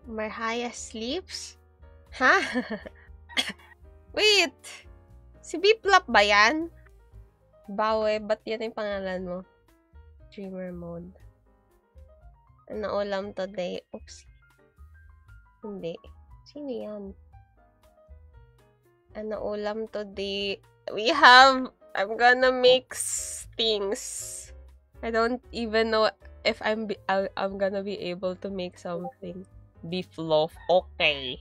Marhaya sleeps? Ha? Wait! Si Biplop ba yan? Bawe, ba't yan yung pangalan mo? Dreamer mode. Ano ulam today? Oops. Hindi. Sino yan? Ano ulam today? We have... I'm gonna mix things. I don't even know if I'm gonna be able to make something. Beef loaf. Okay.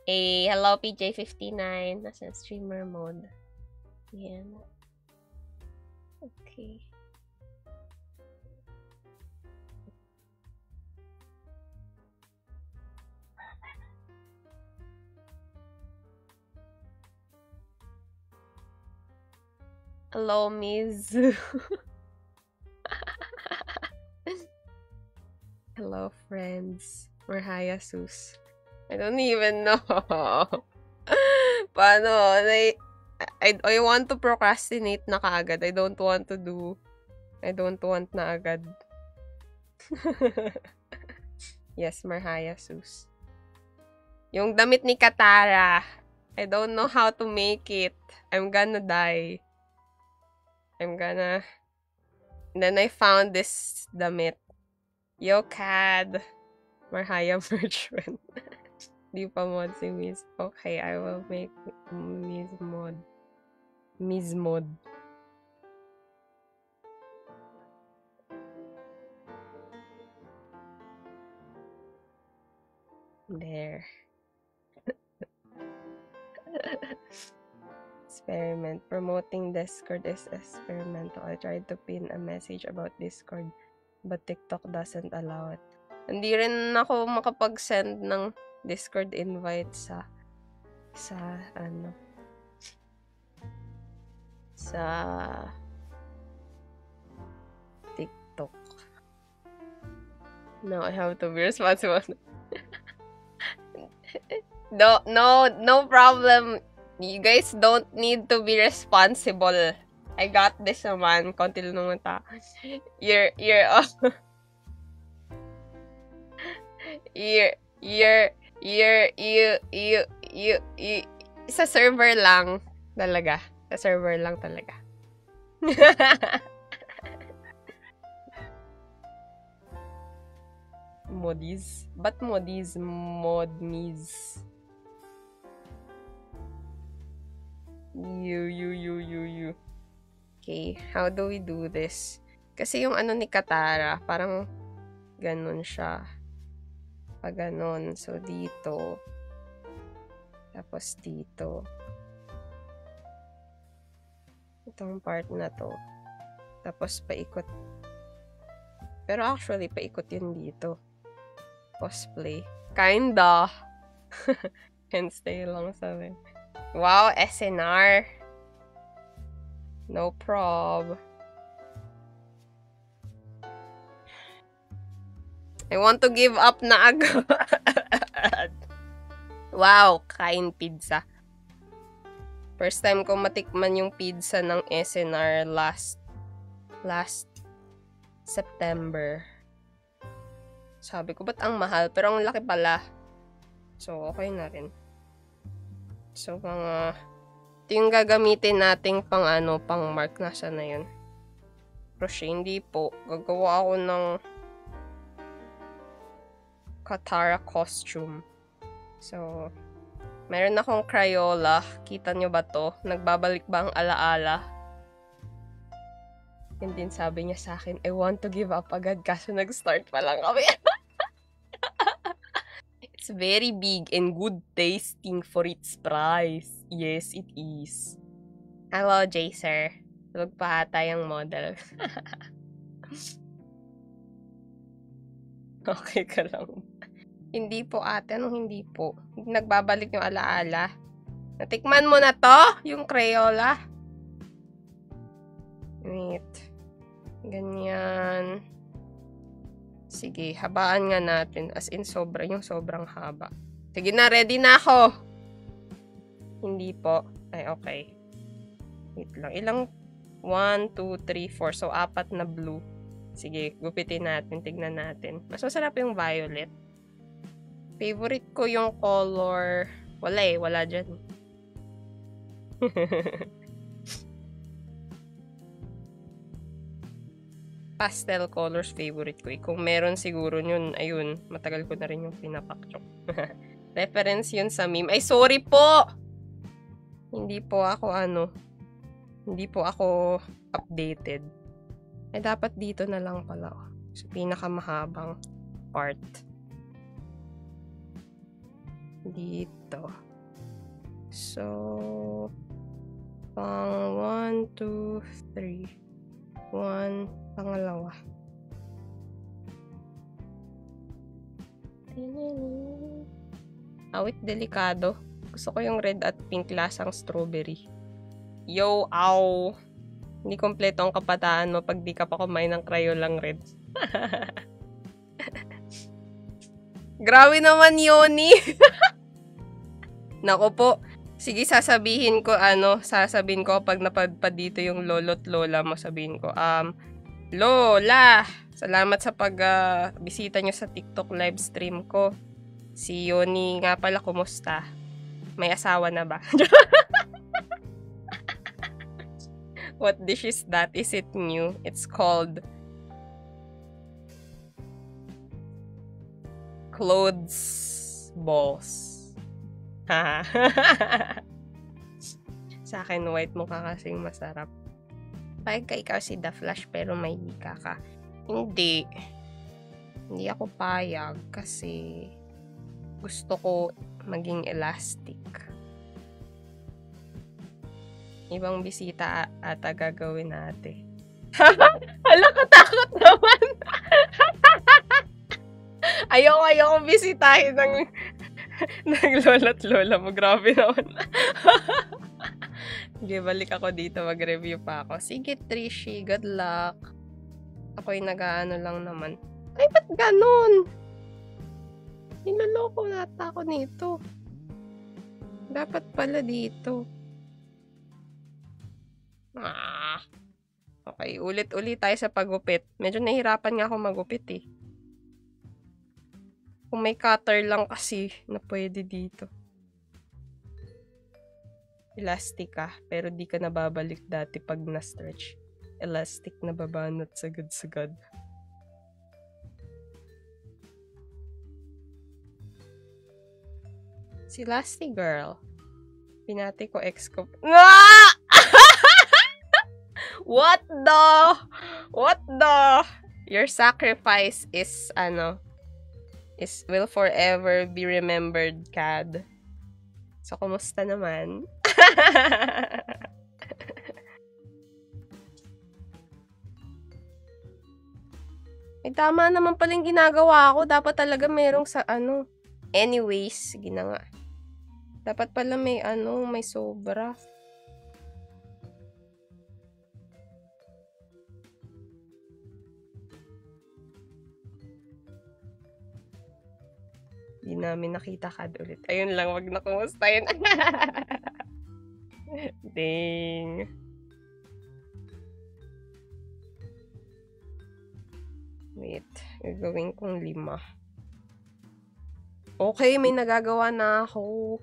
Hey, hello PJ59. Nasa streamer mode. Yan. Okay. Hello, Miss. Hello, friends. Marhaya sus. I don't even know. Paano? I want to procrastinate na kaagad. I don't want na agad. Yes, Marhaya sus. Yung damit ni Katara. I don't know how to make it. I'm gonna die. And then I found this damit. Yo, Cad. Marhaya Merchant. Di pa mod si Miss. Okay, I will make Miss mod. Miss mod. There. Experiment. Promoting Discord is experimental. I tried to pin a message about Discord, but TikTok doesn't allow it. Hindi rin ako makapag-send ng Discord invite sa TikTok. No, I have to be responsible. No problem. You guys don't need to be responsible. I got this naman. Konti lang naman ta. You're sa server lang talaga. Sa server lang talaga. Modis? Ba't modis? Modmis. You. Okay, how do we do this? Kasi yung ano ni Katara, parang ganun siya. Pag ganun. So, dito. Tapos dito. Itong part na to. Tapos paikot. Pero actually, paikot yun dito. Cosplay. Kinda. Can't stay lang sabi. Wow, SNR. No prob. I want to give up na agad. Wow, kain pizza. First time ko matikman yung pizza ng SNR last September. Sabi ko, ba't ang mahal? Pero ang laki pala. So, okay na rin. So, ito yung gagamitin nating pang mark. Nasa na yun? Crochet, hindi po. Gagawa ako ng Katara costume. So, meron akong Crayola. Kita nyo ba to? Nagbabalik ba ang alaala? And din sabi niya sa akin, I want to give up agad kaso nag-start pa lang kami. It's very big and good tasting for its price. Yes, it is. Hello, Jacer. Tulog pa ata yung model. Okay ka lang. Hindi po ate. Anong hindi po? Nagbabalik yung alaala. Natikman mo na to? Yung Crayola? Wait. Ganyan. Sige, habaan nga natin. As in, yung sobrang haba. Sige na, ready na ako. Hindi po. Ay, okay. Wait lang. Ilang? 1, 2, 3, 4. So, 4 na blue. Sige, gupitin natin. Tignan natin. Mas masarap yung violet. Favorite ko yung color. Wala eh. Wala dyan. Pastel colors favorite ko eh. Kung meron siguro yun, ayun, matagal ko na rin yung pinapakchok. Reference yun sa meme. Ay, sorry po! Hindi po ako hindi po ako updated. Ay, dapat dito na lang pala. Sa pinakamahabang part. Dito. So, pang 1, 2, 3. 1, pangalawa. Awit delikado. Gusto ko yung red at pink lasang strawberry. Yo, ow! Hindi kompleto ang kabataan mo pag di ka pa kumain ng Crayolang red. Grabe naman, Yoni! Nako po. Sige, sasabihin ko pag napadpad dito yung lolo't lola mo, sabihin ko, Lola, salamat sa bisita nyo sa TikTok live stream ko. Si Yoni nga pala, kumusta? May asawa na ba? What dish is that? Is it new? It's called clothes balls. Sa akin, white mukha kasing masarap. Pahig ka ikaw si The Flash pero may hika ka. Hindi. Hindi ako payag kasi gusto ko maging elastic. Ibang bisita ata gagawin natin. Hala, katakot naman. Ayoko bisitahin ng lola't lola mo. Grabe naman. Sige, balik ako dito. Mag-review pa ako. Sige, Trishi. Good luck. Ako'y nag-aano lang naman. Ay, ba't ganun? Niloloko nata ako nito. Dapat pala dito. Okay, ulit-ulit tayo sa pagupit. Medyo nahihirapan nga ako magupit eh. Kung may cutter lang kasi na pwede dito. Elastic ka, pero di ka nababalik dati pag na-stretch. Elastic na babanat sagad-sagad. Si Lasty Girl. Pinati ko ex ko. What the? Your sacrifice is will forever be remembered, Cad. So, kumusta naman? Eh, tama naman palang ginagawa ko. Dapat talaga merong Anyways, sige na nga. Dapat pala may may sobra. Di namin nakita ka ulit. Ayun lang, wag na kumustahin. Dang. Wait, gagawin kong 5. Okay, may nagagawa na ako.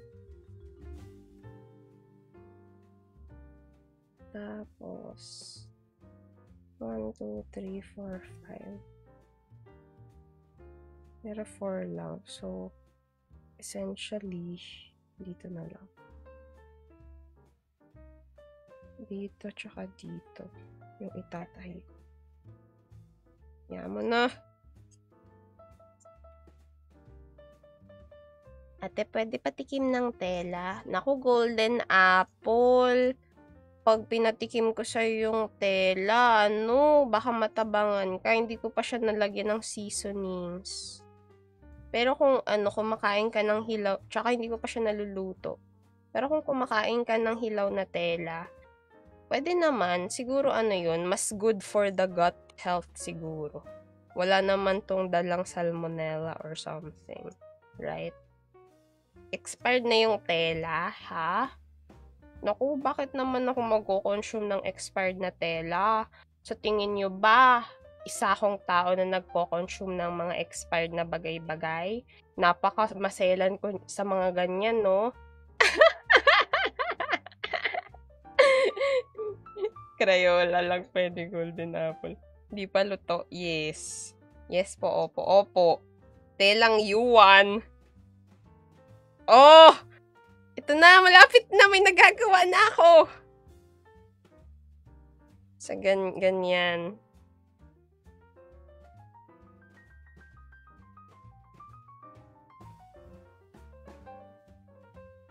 Tapos, 1, 2, 3, 4, 5. Pero 4 lang. So, essentially, dito na lang. Dito, tsaka dito. Yung itatahi. Yan mo na. Ate, pwede patikim ng tela. Naku, golden apple. Pag pinatikim ko sa'yo yung tela, baka matabangan ka. Hindi ko pa siya nalagyan ng seasonings. Pero kung kumakain ka ng hilaw, tsaka hindi ko pa siya naluluto. Pero kung kumakain ka ng hilaw na tela, pwede naman. Siguro yun, mas good for the gut health siguro. Wala naman tong dalang salmonella or something. Right? Expired na yung tela, ha? Naku, bakit naman ako magko-consume ng expired na tela? Sa tingin nyo ba, isa akong tao na nagko-consume ng mga expired na bagay-bagay? Napaka-maselan ko sa mga ganyan, no? Crayola lang pwede, golden apple. Di pa luto. Yes. Yes po, opo, opo. Telang yuan. Oh! Ito na, malapit na. May nagagawa na ako. Sa ganyan.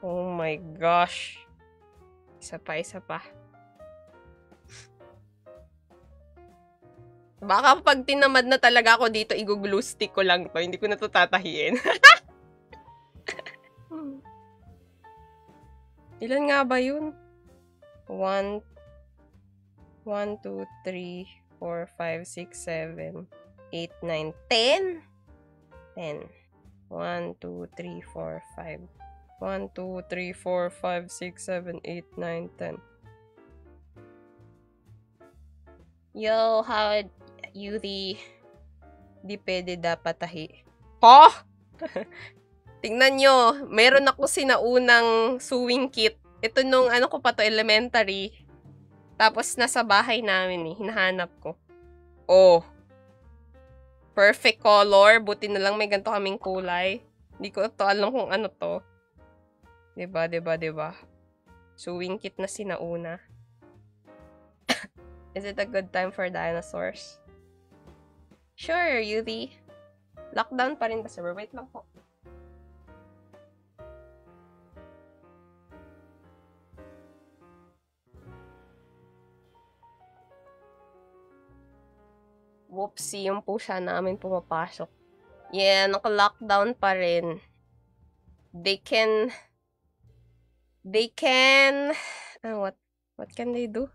Oh my gosh. Isa pa, isa pa. Baka pag tinamad na talaga ako dito, i-glue stick ko lang to. Hindi ko na to tatahiin. Ilan nga ba yun? 1, 2, 3, 4, 5, 6, 7, 8, 9, 10? 10. 1, 2, 3, 4, 5. 1, 2, 3, 4, 5, 6, 7, 8, 9, 10. Yo, how you di pwede dapat tahi. Oh! Tingnan nyo, meron ako sinaunang sewing kit. Ito nung ano ko pa to, elementary. Tapos nasa bahay namin hinahanap ko. Oh. Perfect color. Buti na lang may ganito kaming kulay. Hindi ko to alam kung ano to. Diba? Sewing kit na sinauna. Is it a good time for dinosaurs? Sure, Yuri. Lockdown pa rin ba, sir? Wait lang po. Whoopsie, yung pusa namin pumapasok. Yeah, naka-lockdown pa rin. They can, what can they do?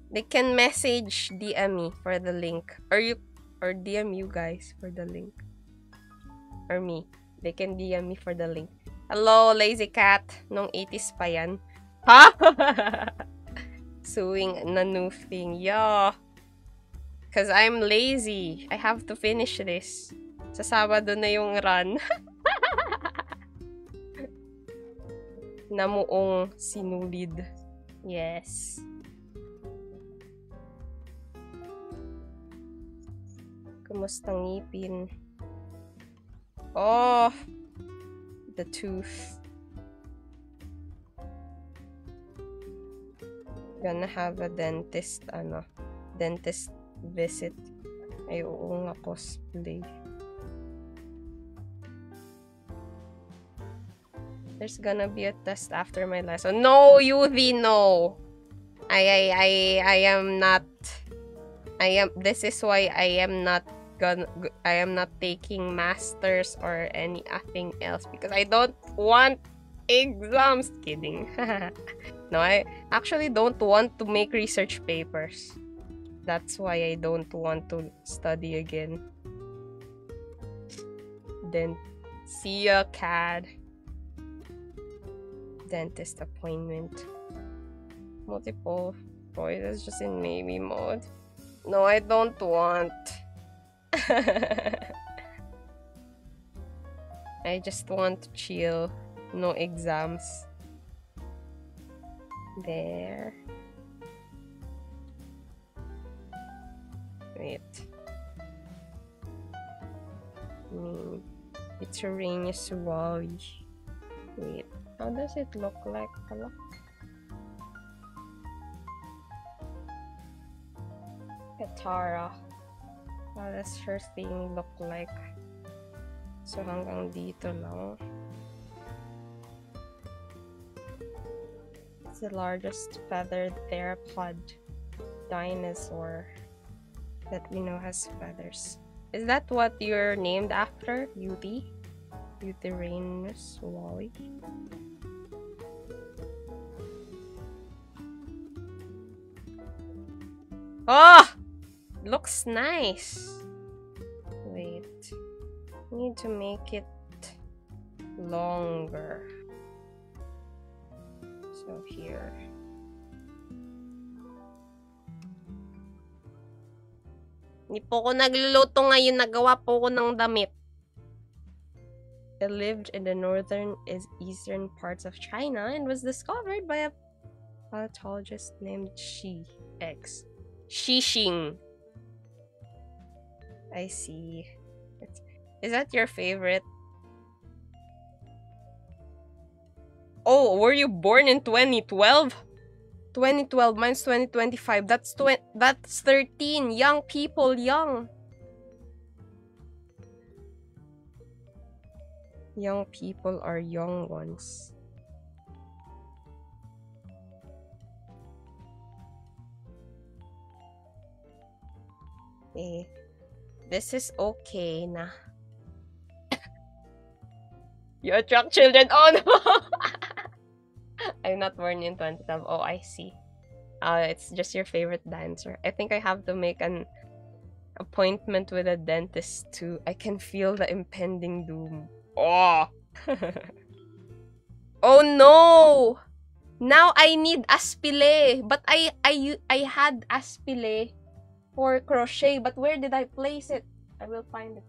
They can message DM me for the link. Or DM you guys for the link. Or me. They can DM me for the link. Hello, lazy cat. Nung 80s pa yan. Ha? Sewing na new thing. Yeah. Because I'm lazy. I have to finish this. Sa Sabado na yung run. Namuong sinulid. Yes. Kumustang ngipin? Oh! The tooth. Gonna have a dentist, dentist visit. Ay, oo nga, cosplay. There's gonna be a test after my lesson. No, Yuvi, no! I am not... This is why I am not taking masters or anything else because I don't want exams. Kidding. No, I actually don't want to make research papers. That's why I don't want to study again. Then see ya, CAD. Dentist appointment. Multiple voices just in maybe mode. No, I don't want. I just want to chill. No exams. There. Wait. It's Uranus Wally. Wait. How does it look like? Hello? Katara. How does her thing look like? So hanggang dito lang. It's the largest feathered theropod dinosaur that we know has feathers. Is that what you're named after, Yuti? Uranus Wally? Oh! Looks nice. Wait. Need to make it longer. So here. Hindi po ko nagluluto ngayon. Nagawa po ko ng damit. It lived in the northern eastern parts of China and was discovered by a paleontologist named Xi X. Xixing. I see. Is that your favorite? Oh, were you born in 2012? 2012 minus 2025. That's 13. Young people, young. Young people are young ones. Eh, this is okay na. You attract children. Oh no! I'm not born in 2012. Oh, I see. It's just your favorite dancer. I think I have to make an appointment with a dentist too. I can feel the impending doom. Oh! Oh no! Now I need aspile. But I had aspile for crochet. But where did I place it? I will find it.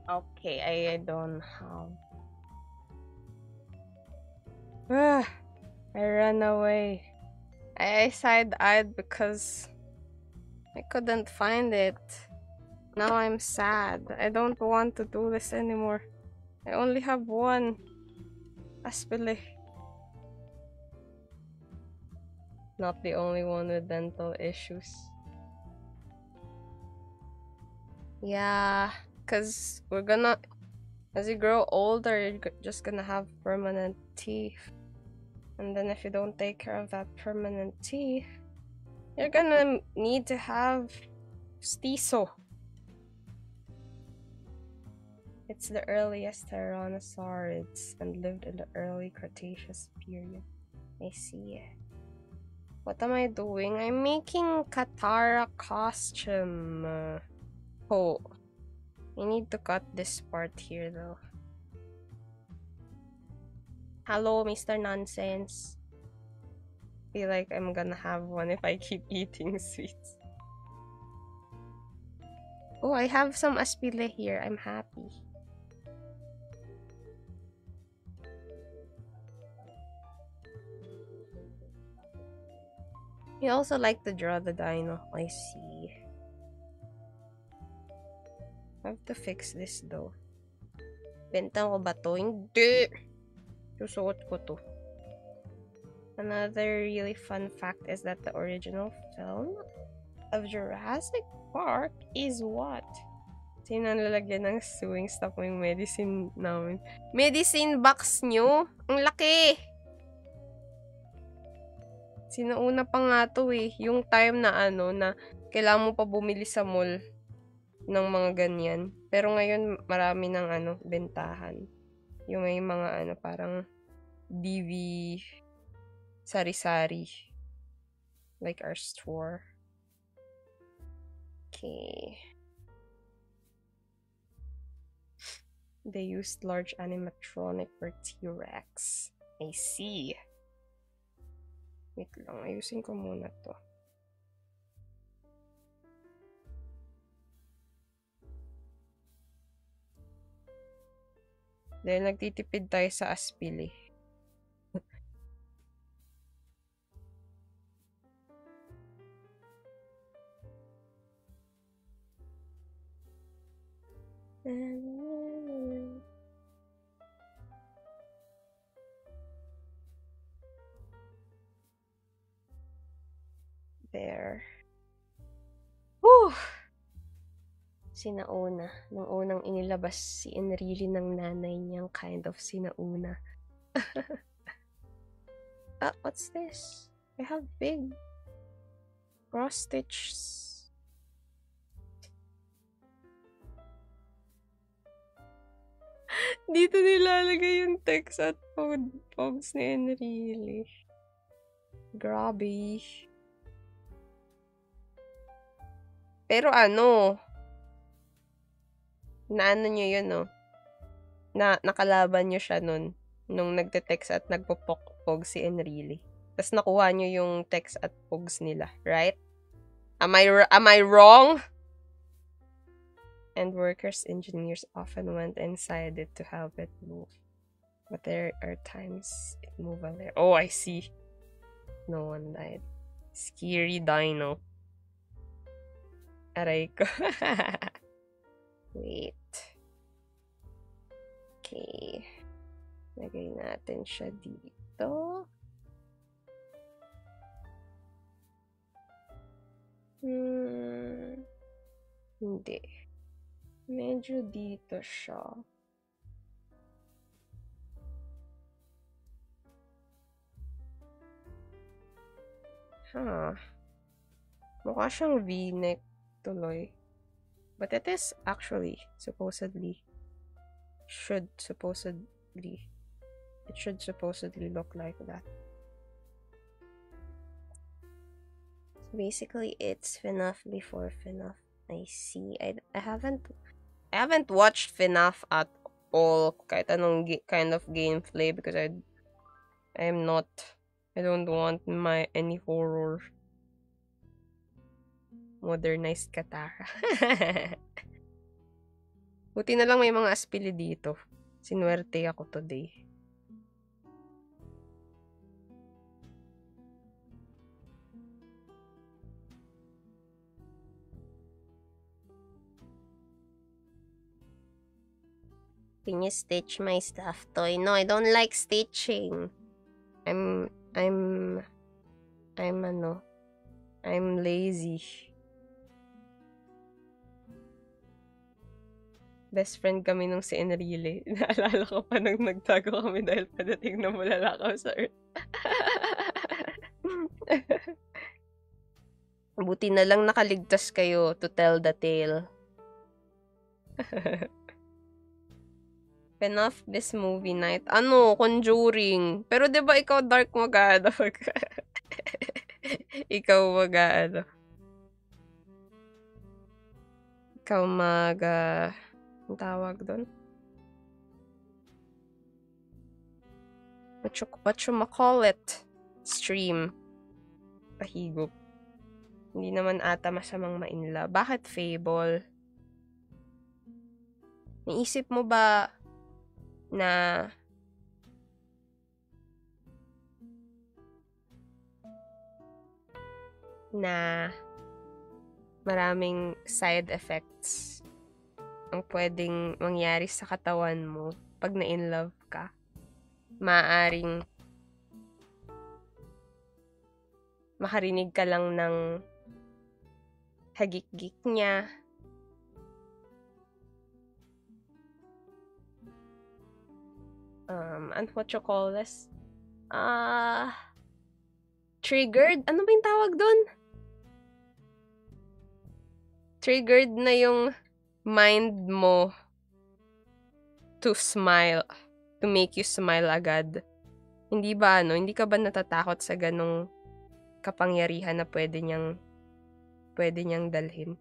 Okay, I don't have. I ran away. I side-eyed because I couldn't find it. Now I'm sad. I don't want to do this anymore. I only have one aspile. Not the only one with dental issues. Yeah, because we're gonna, as you grow older, you're just gonna have permanent teeth. And then if you don't take care of that permanent teeth, you're gonna need to have stiso. It's the earliest tyrannosaurids and lived in the early Cretaceous period. I see. What am I doing? I'm making Katara costume. Oh, I need to cut this part here though. Hello, Mr. Nonsense. Feel like I'm gonna have one if I keep eating sweets. Oh, I have some aspile here. I'm happy. You also like to draw the dino. I see. I have to fix this though. Benta ko ba to? Hindi! Susuot ko to. Another really fun fact is that the original film of Jurassic Park is what? Sino lalagyan ng sewing stuff mo yung medicine namin? Medicine box nyo? Ang laki! Sinauna pa nga to eh. Yung time na ano, na kailangan mo pa bumili sa mall ng mga ganyan. Pero ngayon, marami ng ano, bentahan. Yung may mga ano, parang DV sari-sari. Like our store. Okay. They used large animatronic for T-Rex. I see. Wait lang, ayusin ko muna to. Dahil nagtitipid tayo sa aspile. Sinauna. Nung unang inilabas si Enrile ng nanay niyang kind of sinauna. What's this? I have big cross stitches. Dito nilalagay yung text at pogs ni Enrile. Grabe. Pero naano nyo yun, no? Nakalaban nyo siya nun, nung nagte-text at nagpo-pog si Enrile. Tapos nakuha nyo yung text at pogs nila, right? Am I wrong? And workers, engineers often went inside it to help it move. But there are times it moved on there. Oh, I see. No one died. Scary dino. Aray ko. Wait. Okay. Lagay natin siya dito. Hindi. Medyo dito siya. Mukha siyang V-neck tuloy. But it is actually, supposedly, it should supposedly look like that. So basically, it's FNAF before FNAF. I see. I haven't watched FNAF at all, kahit anong kind of gameplay, because I don't want any horror. Modernized Katara. Buti na lang may mga aspili dito. Sinuwerte ako today. Can you stitch my stuffed toy? No, I don't like stitching. I'm lazy. Best friend kami nung si Enrile. Naalala ko pa nung nagtago kami dahil padating na mulalakaw sa Earth. Buti na lang nakaligtas kayo to tell the tale. FNAF this movie night. Conjuring. Pero 'di ba ikaw dark mag-ano? Ikaw mag-ano? Ikaw ang tawag doon? What you call it? Stream. Pahigop. Hindi naman ata masamang mainla. Bakit Fable? Naisip mo ba na maraming side effects ang pwedeng mangyari sa katawan mo pag na-in-love ka? Maaring makarinig ka lang ng hagik-gik niya. And what you call this? Triggered? Ano ba yung tawag doon? Triggered na yung mind mo to smile, to make you smile agad. Hindi ba hindi ka ba natatakot sa ganong kapangyarihan na pwede niyang dalhin?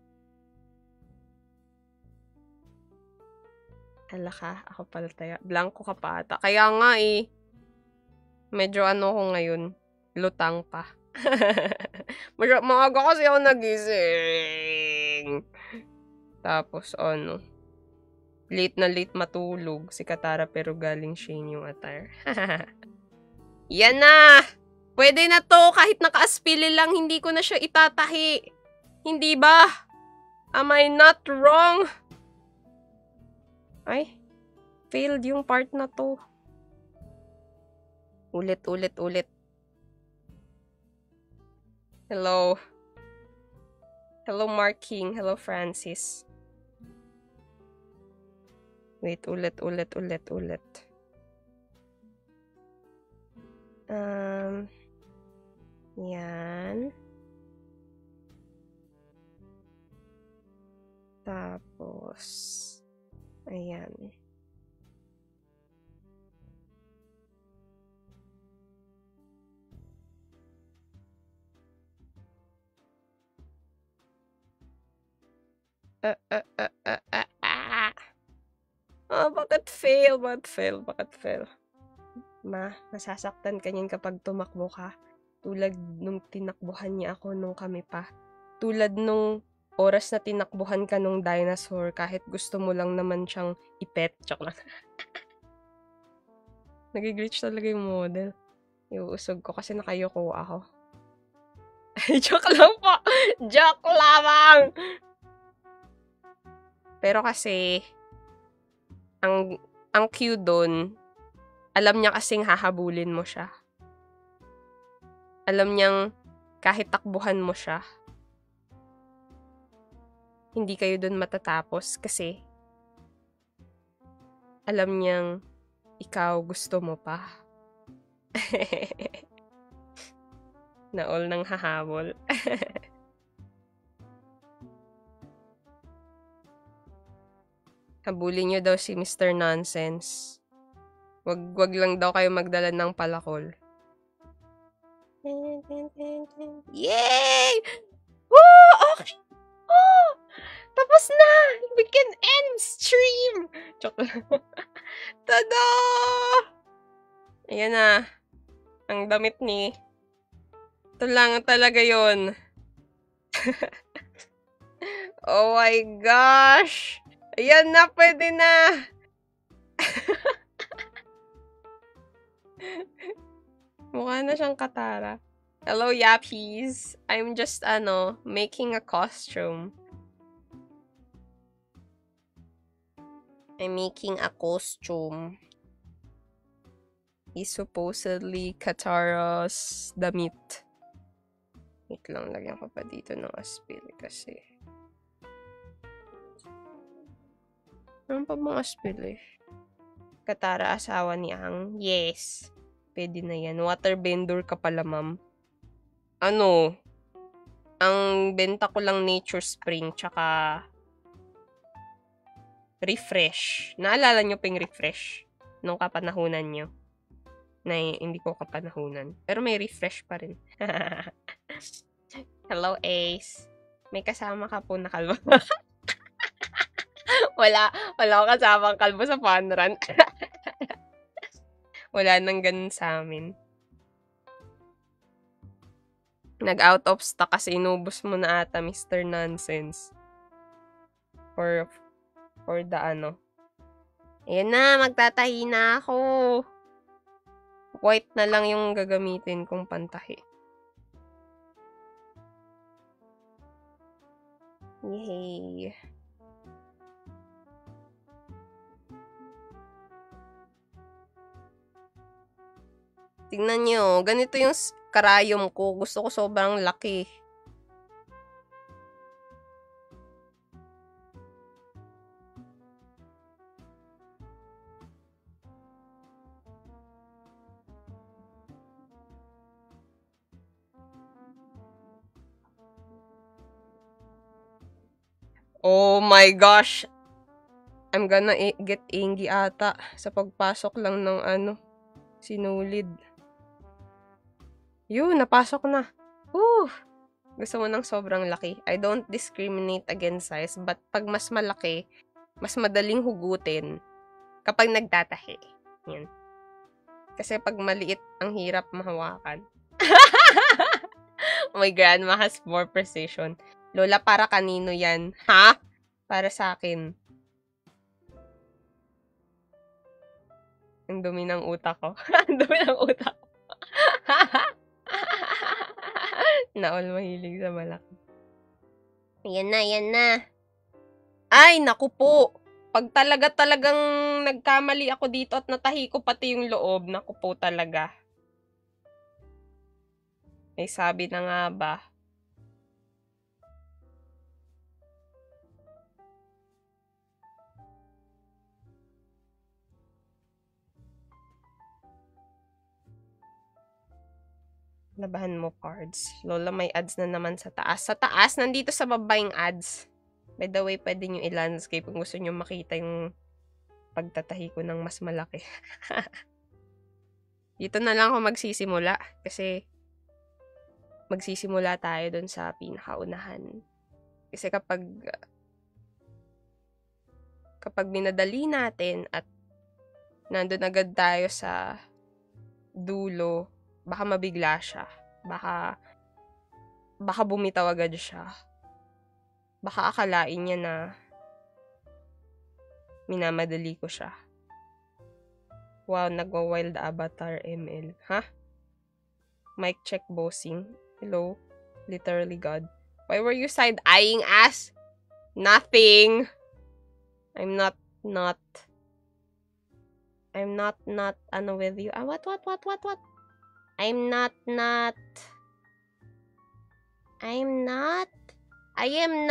Hala ka, ako pala tayo. Blanco ka pa ata. Kaya nga medyo ko ngayon, lutang pa. Maaga kasi ako nagising. Tapos late na late matulog si Katara pero galing Shane yung attire. Yan na! Pwede na to, kahit naka-aspili lang, hindi ko na siya itatahi. Hindi ba? Am I not wrong? Ay, failed yung part na to. Ulit. Hello. Hello, Mark King. Hello, Francis. Wait, ulit. Yan. Tapos, ayan. Bakit fail? Bakit fail? Nasasaktan ka niyan kapag tumakbo ka. Tulad nung tinakbuhan niya ako nung kami pa. Tulad nung oras na tinakbuhan ka nung dinosaur kahit gusto mo lang naman siyang ipet. Joke lang. Nag-glitch talaga yung model. Iuusog ko kasi nakayoko ako. Joke lang po! Joke lamang! Pero kasi, ang cue dun, alam niya kasing hahabulin mo siya. Alam niyang kahit takbuhan mo siya, hindi kayo dun matatapos kasi alam niyang ikaw gusto mo pa. Na all nang hahabol. Habulin niyo daw si Mr. Nonsense. Wag lang daw kayo magdala ng palakol. Yay! Woo! Okay! Oh! Tapos na! We can end stream! Joke lang. Tada! Ayan na. Ang damit ni. Ito lang talaga yon. Oh my gosh! Ayan na, pwede na! Mukha na siyang Katara. Hello, Yappies. I'm just, making a costume. I'm making a costume. Is supposedly Katara's damit. Wait lang, lagyan ko pa dito ng aspil kasi. Ano pa bang aspil eh? Katara, asawa ni Ang. Yes. Pwede na yan. Waterbender ka pala, ma'am. Ang benta ko lang Nature Spring, tsaka Refresh. Naalala nyo pa yung Refresh? Nung kapanahunan nyo. Na hindi ko kapanahunan. Pero may Refresh pa rin. Hello, Ace. May kasama ka po na kalbo. Wala akong kasamang kalbo sa fun run. Wala nang ganun sa amin. Nag-out of stock kasi inubos mo na ata, Mr. Nonsense. For the Ayan na, magtatahi na ako. White na lang yung gagamitin kong pantahi. Yay. Tingnan nyo, ganito yung karayom ko. Gusto ko sobrang laki. Oh my gosh! I'm gonna get angry ata sa pagpasok lang ng sinulid. Yun, napasok na. Woo! Gusto mo ng sobrang laki. I don't discriminate against size, but pag mas malaki, mas madaling hugutin kapag nagtatahi. Yan. Kasi pag maliit, ang hirap mahawakan. My grandma has more precision. Lola, para kanino yan? Ha? Para sa akin. Ang dumi ng utak ko. Ang dumi ng utak ko. Naol mahilig sa malaki. Yan na. Ay, naku po. Pag talagang nagkamali ako dito at natahi ko pati yung loob, naku po talaga. May sabi na nga ba? Labahan mo, cards. Lola, may ads na naman sa taas. Sa taas, nandito sa baba yung ads. By the way, pwede nyo i-landscape kung gusto nyo makita yung pagtatahi ko ng mas malaki. Dito na lang ako magsisimula. Kasi magsisimula tayo dun sa pinakaunahan. Kasi kapag minadali natin at nandun agad tayo sa dulo, baka mabigla siya. Baka bumitaw agad siya. Baka akalain niya na minamadali ko siya. Wow, nagwa-wild avatar ML. Ha? Mic check bossing. Hello? Literally God. Why were you side-eyeing us? Nothing. I'm not ano with you. What? I'm not. I am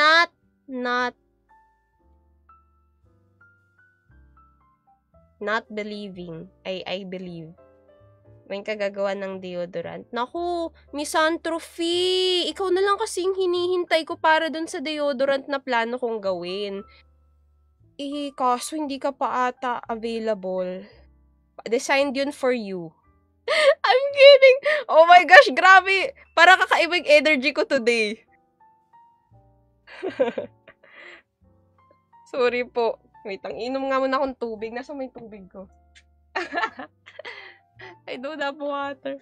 not believing. I believe. May kagagawa ng deodorant. Naku, misanthropy! Ikaw na lang kasing hinihintay ko para dun sa deodorant na plano kong gawin. Kaso hindi ka pa ata available. Designed yun for you. I'm kidding! Oh my gosh, grabe! Para kakaibang energy ko today. Sorry po. Wait, inom nga muna akong tubig. Nasa may tubig ko? I don't have water.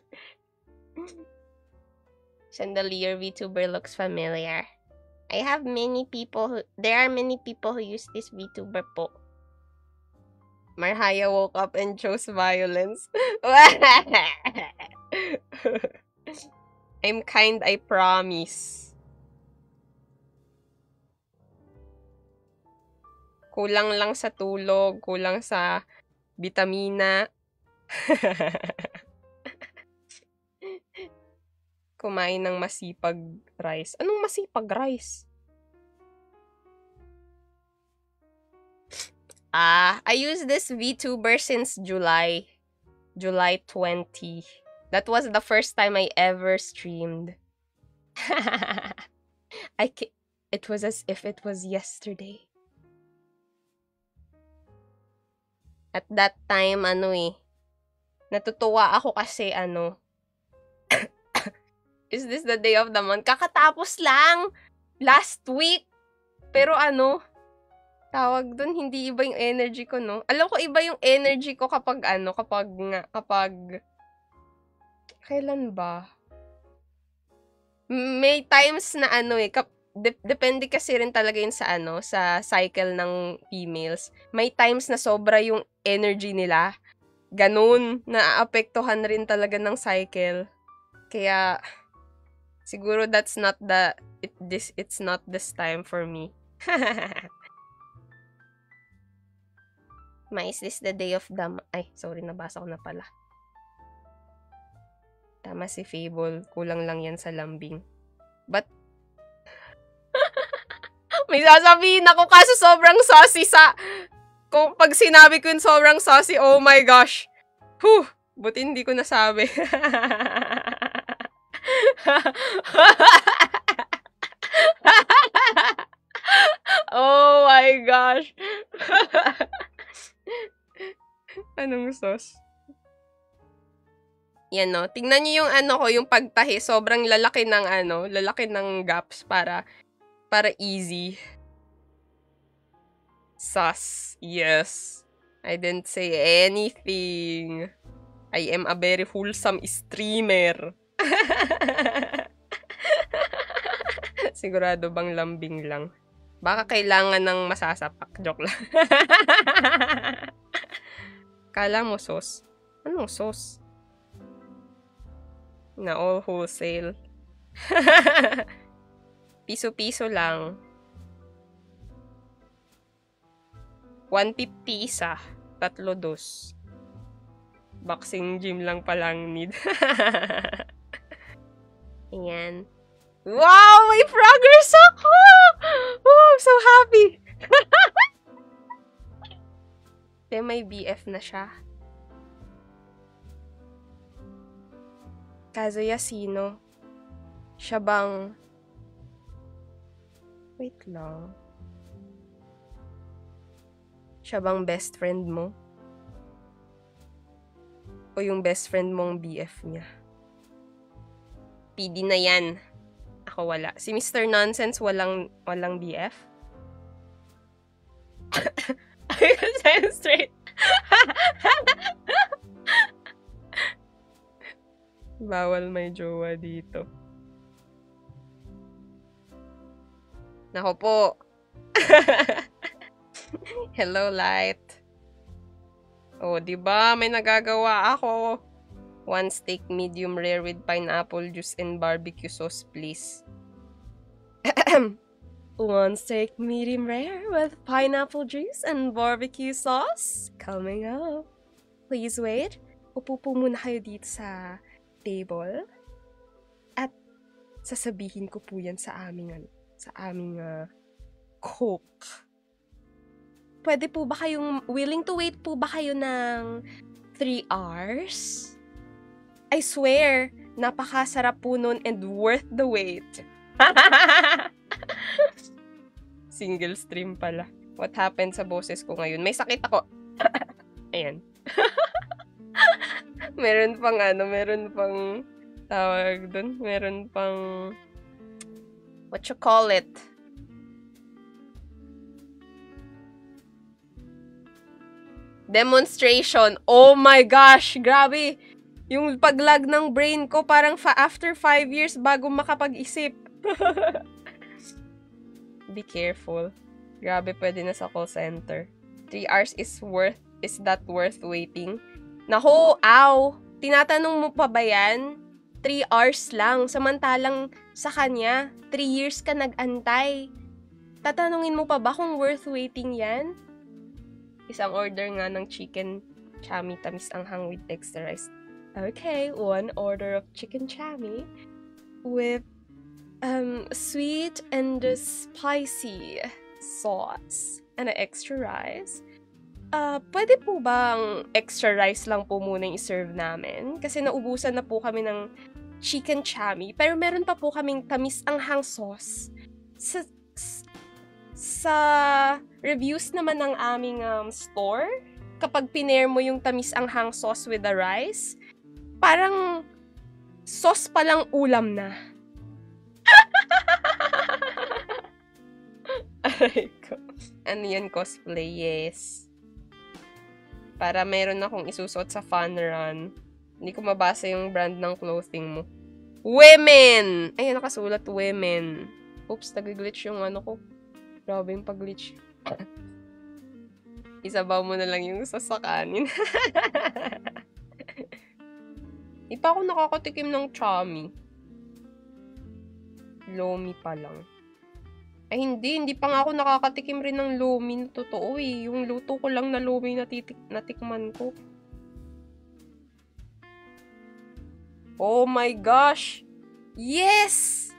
Chandelier VTuber looks familiar. There are many people who use this VTuber po. Marhaya woke up and chose violence. I'm kind, I promise. Kulang lang sa tulog, kulang sa bitamina. Kumain ng masipag rice. Anong masipag rice? I used this VTuber since July 20. That was the first time I ever streamed. It was as if it was yesterday. At that time, natutuwa ako kasi is this the day of the month? Kakatapos lang! Last week! Pero tawag dun, hindi iba yung energy ko, no? Alam ko iba yung energy ko kapag kailan ba? May times na depende kasi rin talaga yun sa sa cycle ng females. May times na sobra yung energy nila. Ganun, naaapektuhan rin talaga ng cycle. Kaya, siguro it's not this time for me. Is this the day of the... Ay, sorry, nabasa ko na pala. Tama si Fable. Kulang lang yan sa lambing. But, may sasabihin ako kaso sobrang saucy kung pag sinabi ko yung sobrang saucy, oh my gosh. Buti hindi ko nasabi. Oh my gosh. Anong sauce? Yan, no? Tingnan niyo yung yung pagtahi. Sobrang lalaki ng gaps para easy. Sus. Yes. I didn't say anything. I am a very wholesome streamer. Sigurado bang lambing lang? Baka kailangan ng masasapak. Joke lang. Kala mo sauce? Anong sauce? Na all wholesale. Piso-piso lang. 150 isa. 3 dos. Boxing gym lang palang need. Ayan. Wow! May progress ako! Oh, I'm so happy! May BF na siya. Kazuya sino? Siya bang... Wait lang. Siya bang best friend mo? O yung best friend mong BF niya? PD na yan. Ako wala. Si Mr. Nonsense walang BF? I'm straight. Bawal may jowa dito. Nako po. Hello, Light. Oh, di ba? May nagagawa ako. 1 steak medium rare with pineapple juice and barbecue sauce, please. 1 steak medium rare with pineapple juice and barbecue sauce. Coming up. Please wait. Upo po muna kayo dito sa table. At sasabihin ko po yan sa aming cook. Pwede po ba kayong, willing to wait po ba kayo ng 3 hours? I swear, napakasarap po nun and worth the wait. Single stream pala. What happened sa boses ko ngayon? May sakit ako. Ayan. meron pang tawag dun. Meron pang, what you call it? Demonstration. Oh my gosh, grabe. Yung paglag ng brain ko parang after 5 years bago makapag-isip. Be careful. Grabe, pwede na sa call center. 3 hours is that worth waiting? Naho, ow! Tinatanong mo pa ba yan? 3 hours lang. Samantalang sa kanya, 3 years ka nag-antay. Tatanungin mo pa ba kung worth waiting yan? Isang order nga ng chicken chami tamis anghang with extra rice. Okay, 1 order of chicken chami with sweet and spicy sauce and extra rice. Pwede po bang extra rice lang po muna yung i-serve namin? Kasi naubusan na po kami ng chicken chami. Pero meron pa po kaming tamis anghang sauce. Sa reviews naman ng aming store, kapag pinair mo yung tamis anghang sauce with the rice, parang sauce palang ulam na. Aray ko. Ano yan, cosplay? Yes. Para meron akong isusot sa fun run. Hindi ko mabasa yung brand ng clothing mo. Women! Ayan, nakasulat, women. Oops, nag-glitch yung ano ko. Grabe yung pag-glitch. Isabaw mo na lang yung sasakanin. Di pa ako nakakatikim ng chami. Lomi pa lang. Ay, hindi pa nga ako nakakatikim rin ng lomi na totoo eh. Yung luto ko lang na lomi na natikman ko. Oh my gosh! Yes!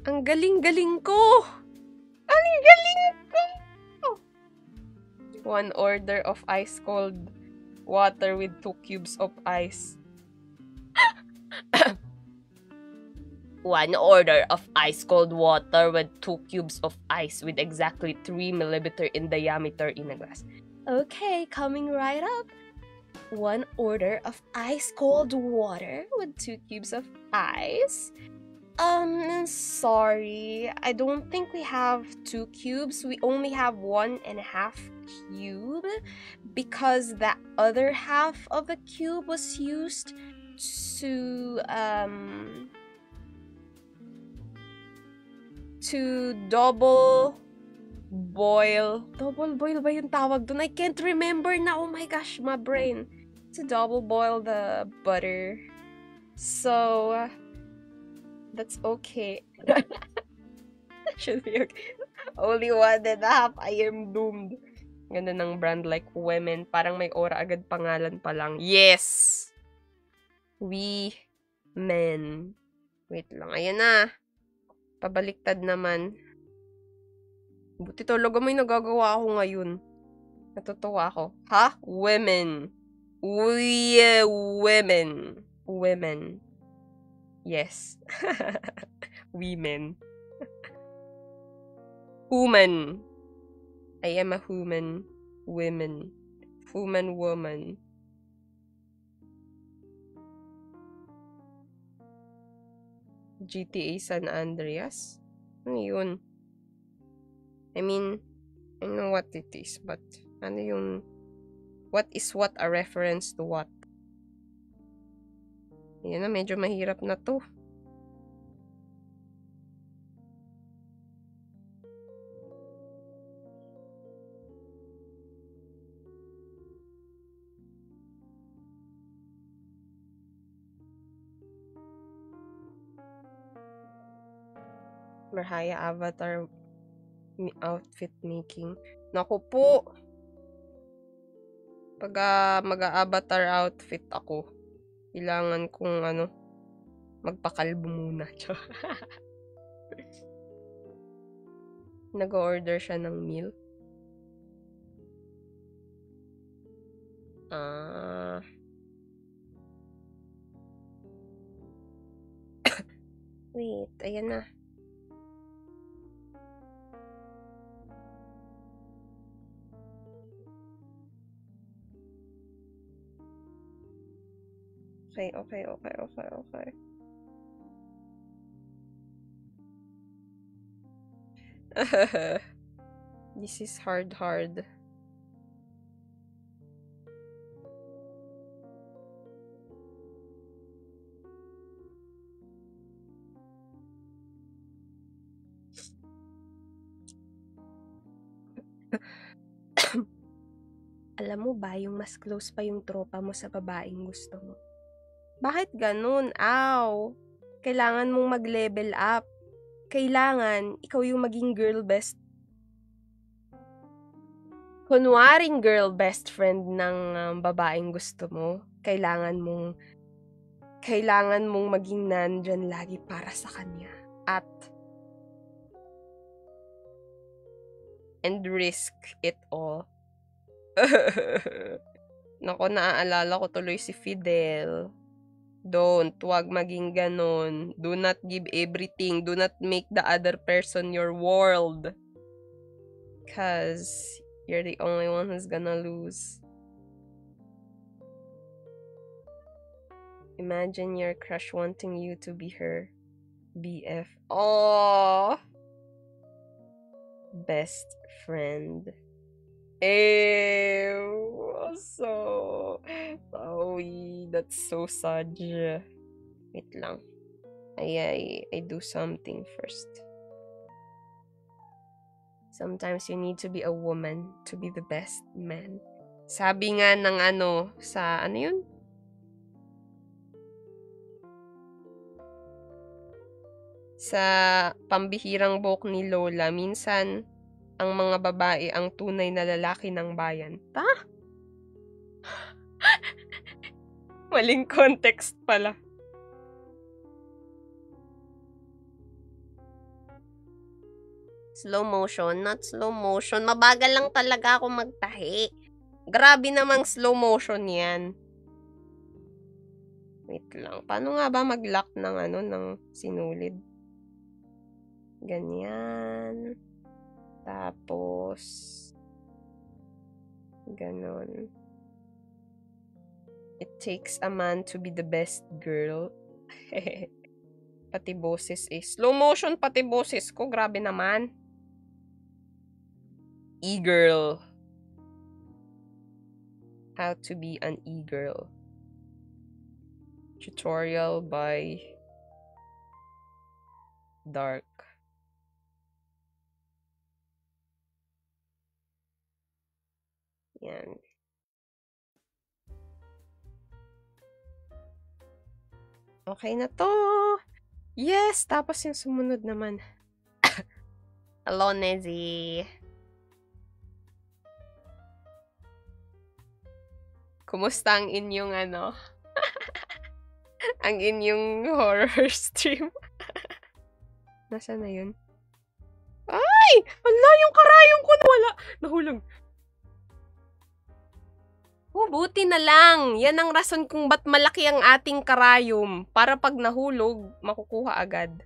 Ang galing-galing ko! Ang galing ko! 1 order of ice cold water with 2 cubes of ice. 1 order of ice cold water with 2 cubes of ice with exactly 3 mm in diameter in a glass. Okay, coming right up. 1 order of ice cold water with 2 cubes of ice. Sorry. I don't think we have 2 cubes. We only have 1.5 cube because the other half of the cube was used to double boil. Double boil ba yung tawag dun? I can't remember na. Oh my gosh, my brain. To double boil the butter. So, that's okay. That should be okay. Only 1.5. I am doomed. Ganda ng brand like women. Parang may aura agad pangalan pa lang. Yes! We men. Wait lang. Ayan na. Pabaliktad naman. Buti talaga may nagagawa ako ngayon. Natutuwa ako. Ha? Women. We women. women. Yes. Women. Human. I am a human. Women. Human woman. GTA San Andreas? Ano yun? I mean, I know what it is, but ano yung... What is what a reference to what? Yan na, medyo mahirap na to. Marhaya avatar outfit making. Naku po! Pag mag-avatar outfit ako, kailangan kong magpakalbo muna. Nag-order siya ng meal. Wait, ayan na. Okay. This is hard. Alam mo ba, yung mas close pa yung tropa mo sa babaeng gusto mo? Bakit ganun? Aw! Kailangan mong mag-level up. Kailangan, ikaw yung maging girl best. Kunwaring girl best friend ng babaeng gusto mo. Kailangan mong maging nandyan lagi para sa kanya. And risk it all. Nako, naaalala ko tuloy si Fidel. Wag maging ganon. Do not give everything. Do not make the other person your world. Cause you're the only one who's gonna lose. Imagine your crush wanting you to be her BF. Oh, best friend. Ew. So, that's so sad. Wait lang. I do something first. Sometimes you need to be a woman to be the best man. Sabi nga ng sa yun? Sa pambihirang buhok ni Lola, minsan ang mga babae ang tunay na lalaki ng bayan. Maling context pala. Slow motion, not slow motion. Mabagal lang talaga ako magtahi. Grabe namang slow motion yan. Wait lang. Paano nga ba mag-lock ng ng sinulid? Ganyan. Tapos ganon. It takes a man to be the best girl. Pati boses slow motion pati boses ko. Grabe naman. E-girl. How to be an e-girl. Tutorial by Dark. Yan. Okay na to. Yes! Tapos yung sumunod naman. Hello, Nezzy. Kumusta ang inyong ang inyong horror stream? Nasaan na yun? Ay! Wala, yung karayong ko nawala. Nahulog. Buti na lang. Yan ang rason kung ba't malaki ang ating karayom. Para pag nahulog, makukuha agad.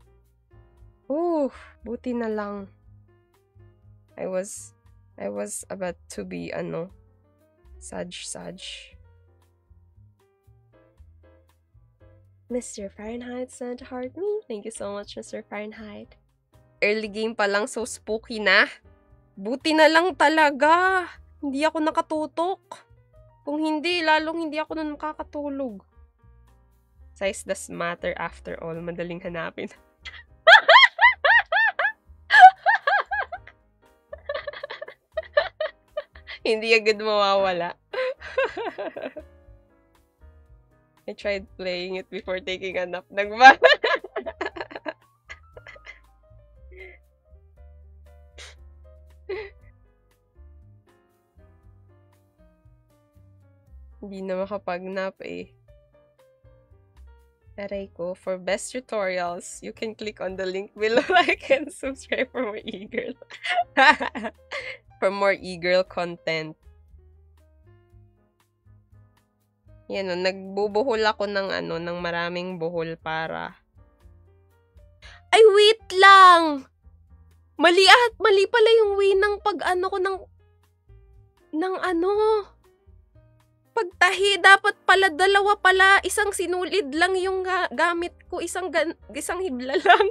Buti na lang. I was about to be, Saj. Mr. Fahrenheit sent to heart me. Thank you so much, Mr. Fahrenheit. Early game pa lang, so spooky na. Buti na lang talaga. Hindi ako nakatutok. Kung hindi, lalong hindi ako nun makakatulog. Size does matter after all. Madaling hanapin. Hindi agad mawawala. I tried playing it before taking a nap. Nagba. Hindi na makapag-nap eh. Aray ko, for best tutorials, you can click on the link below. Like and subscribe for more e-girl. For more e-girl content. Yan o, nagbubuhol ako ng ng maraming buhol para... Ay, wait lang! Mali pala yung way ng pagtahi. Dapat pala dalawa pala. Isang sinulid lang yung gamit ko. Isang hibla lang.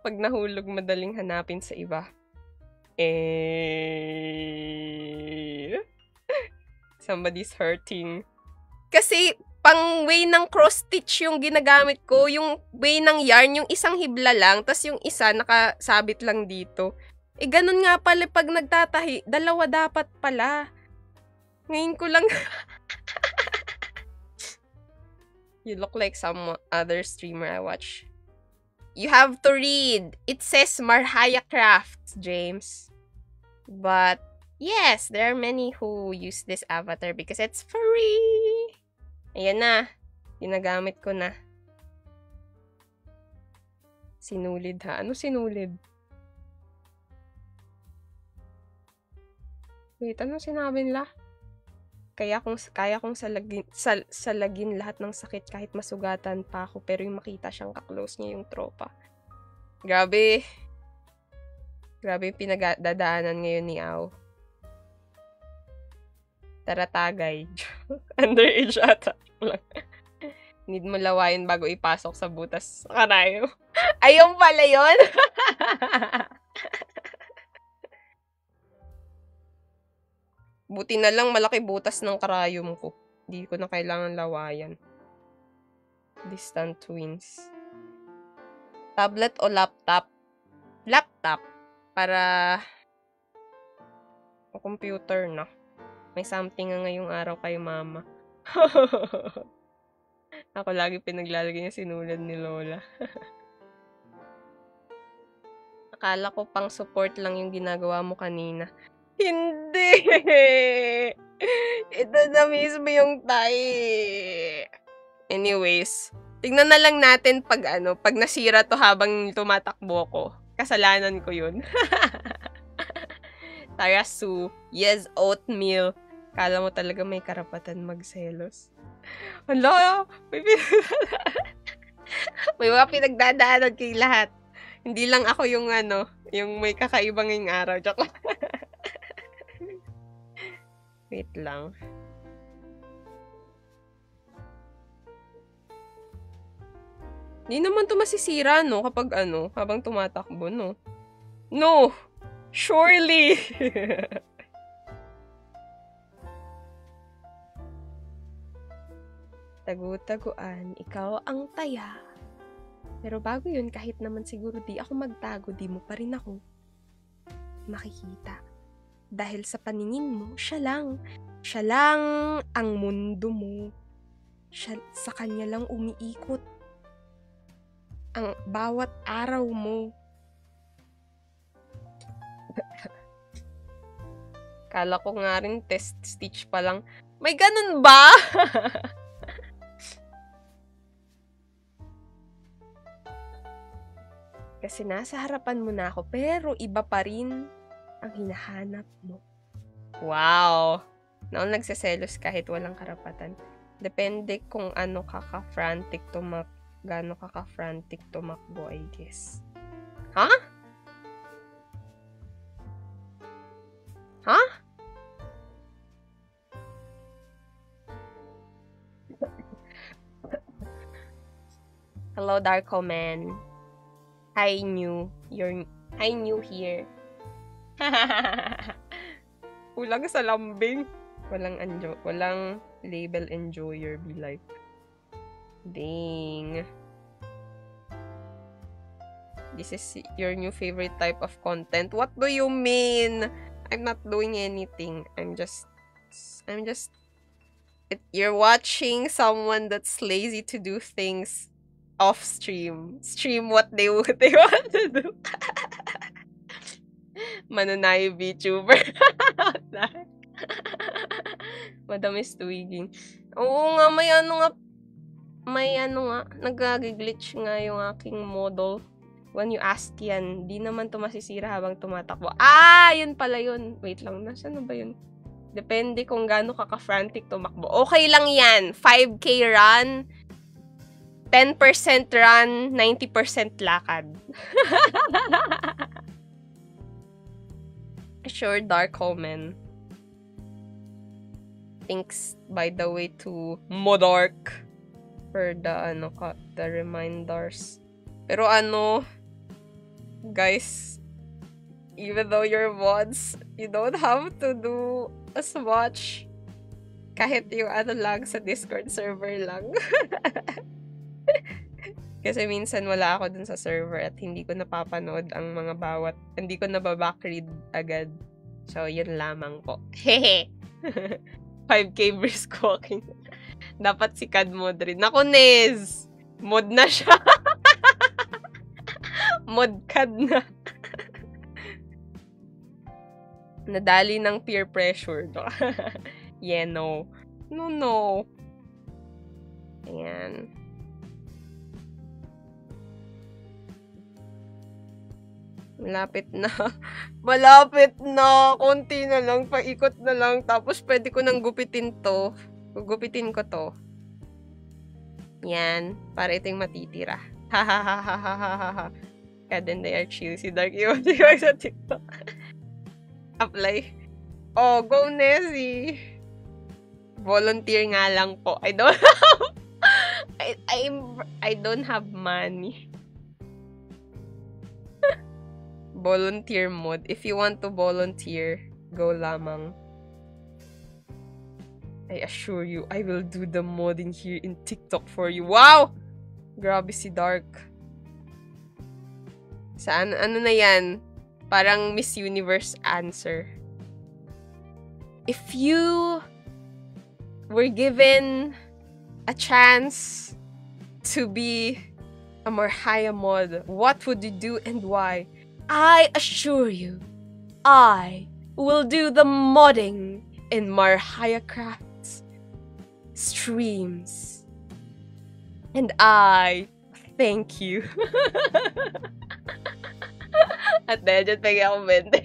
Pag nahulog, madaling hanapin sa iba. Somebody's hurting. Kasi, pang way ng cross-stitch yung ginagamit ko. Yung way ng yarn, yung isang hibla lang. Tas yung isa, nakasabit lang dito. Ganun nga pala pag nagtatahi. Dalawa dapat pala. Ngayon ko lang... You look like some other streamer I watch. You have to read. It says Marhaya Crafts, James. But, yes, there are many who use this avatar because it's free. Ayan na. Ginagamit ko na. Sinulid ha. Ano sinulid? Wait, ano sinabi nila? Kaya kong salagin lahat ng sakit kahit masugatan pa ako pero yung makita siyang kaklose niya yung tropa. Grabe. Grabe yung pinagdadaanan ngayon ni Au. Taratagay. Underage ata. Need mo lawayin bago ipasok sa butas. Karayo. Ayun pala yun. Buti na lang malaki butas ng karayom ko. Hindi ko na kailangan lawayan. Distant twins. Tablet o laptop? Laptop. Para o computer na. May something nga ngayong araw kay mama. Ako lagi pinaglalagay niya sinulad ni Lola. Akala ko pang support lang yung ginagawa mo kanina. Hindi! Ito na mismo yung tayo. Anyways, tignan na lang natin pag nasira to habang tumatakbo ko. Kasalanan ko yun. Tarasu, yes, oatmeal. Kala mo talaga may karapatan magselos. Hala, may mga pinagdadaanan kay lahat. Hindi lang ako yung yung may kakaibang ngayong araw. Joke lang. Wait lang. Hindi naman to masisira, no? Kapag habang tumatakbo, no? No! Surely! Tagu-taguan, ikaw ang taya. Pero bago yun, kahit naman siguro di ako magtago, di mo pa rin ako makikita. Dahil sa paningin mo, siya lang ang mundo mo. Sa kanya lang umiikot ang bawat araw mo. Kala ko nga rin test stitch pa lang. May ganun ba? Kasi nasa harapan mo na ako, pero iba pa rin. ang hinahanap mo. Wow! Noon nagseselos kahit walang karapatan. Depende kung ano kaka-frantic gaano kaka-frantic tumakbo, I guess. Ha? Ha? Hello, Darko Man. Hi, new. Hi, new here. Kulang sa lambing. Walang label enjoyer be like. Dang. This is your new favorite type of content. What do you mean? I'm not doing anything. You're watching someone that's lazy to do things off stream. Stream what they want to do. Mananayo VTuber. Madamis tuwigin. Oo nga, may ano nga, nag-glitch nga yung aking model. When you ask yan, di naman to masisira habang tumatakbo. Yun pala yun. Wait lang, nasaan na ba yun? Depende kung gaano kaka-frantic tumakbo. Okay lang yan. 5K run, 10% run, 90% lakad. Sure, Dark Omen. Thanks, by the way, to Modark for the reminders. Pero guys, even though you're mods, you don't have to do as much. Kahit yung lang sa Discord server lang. Kasi minsan wala ako dun sa server at hindi ko napapanood ang mga hindi ko nababackread agad. So, yun lamang po. Hehe. 5K brisk walking. Dapat si Kad mod rin. Naku, Nez! Mod na siya. Mod Kad na. Nadali ng peer pressure. No? Yeah, no. No. Ayan. Malapit na. Konti na lang. Paikot na lang. Tapos, pwede ko nang gupitin to. Gugupitin ko to. Yan. Para ito yung matitira. Ha. God, then they are chill. Si Dark Iwan sa TikTok. Apply. Oh, go Nessie. Volunteer nga lang po. I don't have money. Volunteer mode. If you want to volunteer, go lamang. I assure you, I will do the modding here in TikTok for you. Wow! Grabe si Dark. Saan? Ano na yan? Parang Miss Universe answer. If you were given a chance to be a Marhaya mod, what would you do and why? I assure you, I will do the modding in Marhaya Crafts streams. And I thank you. At dahil dyan, pwede akong 20.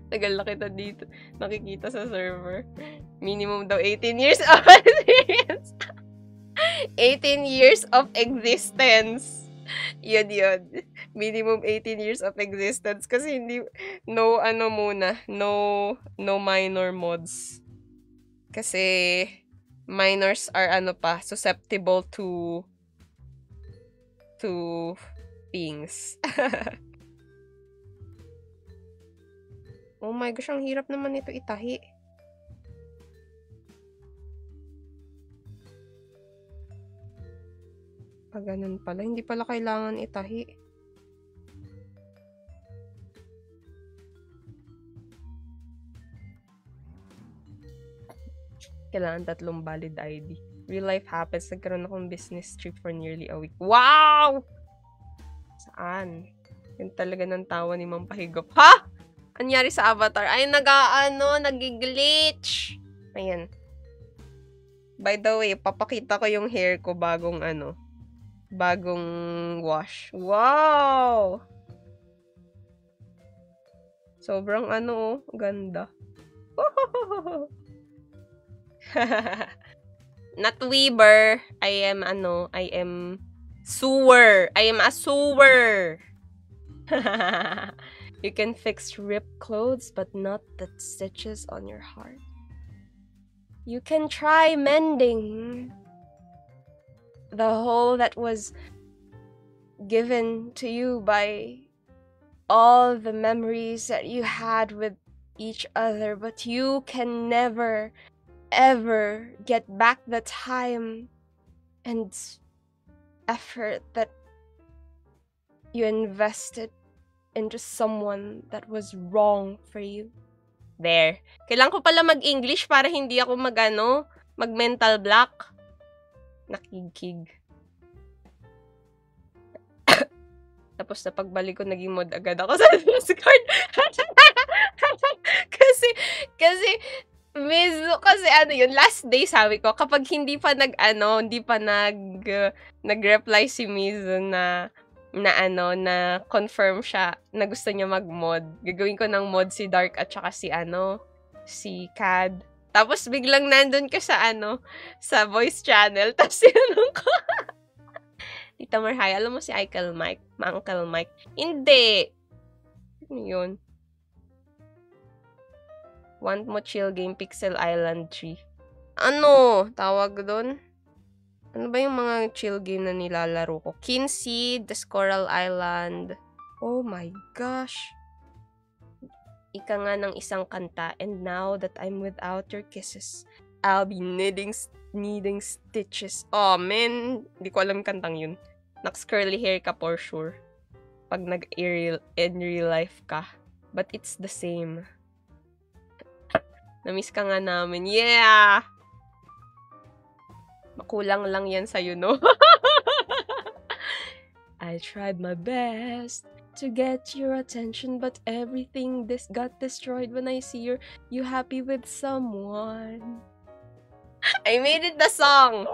Tagal na kita dito. Nakikita sa server. Minimum daw 18 years of experience. 18 years of existence. Yun. Minimum 18 years of existence. Kasi no minor mods. Kasi minors are susceptible to things. Oh my gosh, ang hirap naman ito itahi. Ganun pala. Hindi pala kailangan itahi. Kailangan 3 valid ID. Real life happens. Nagkaroon akong business trip for nearly a week. Wow! Saan? Yun talaga ng tawa ni Mang Pahigop. Ha? Anyari sa avatar? Ay, nag-glitch. Ayan. By the way, papakita ko yung hair ko bagong wash. Wow! Sobrang ganda. Not Weaver. I am sewer. I am a sewer. You can fix ripped clothes, but not the stitches on your heart. You can try mending the hole that was given to you by all the memories that you had with each other, but you can never, ever get back the time and effort that you invested into someone that was wrong for you. There. Kailangan ko pala mag-English para hindi ako mag-mental block. Nakikig. Tapos na pagbalik ko, naging mod agad ako sa Discord. kasi, last day sabi ko, kapag hindi pa nag-reply si Mizu na confirm siya na gusto niya mag-mod. Gagawin ko ng mod si Dark at saka si Cad. Tapos biglang nandun ka sa voice channel. Tapos sinanong ko. Tita Marhaya, alam mo si Uncle Mike? Ma-Uncle Mike? Hindi. Ano yun? Want mo chill game Pixel Island 3. Ano? Tawag doon? Ano ba yung mga chill game na nilalaro ko? Kinsey, The Coral Island. Oh my gosh. Ika nga ng isang kanta. And now that I'm without your kisses, I'll be needing stitches. Oh, man. Hindi ko alam kantang yun. Naks curly hair ka for sure. Pag in real life ka. But it's the same. Namiss ka nga namin. Yeah! Makulang lang yan sa'yo, no? I tried my best to get your attention, but everything got destroyed when I see you happy with someone. I made it the song!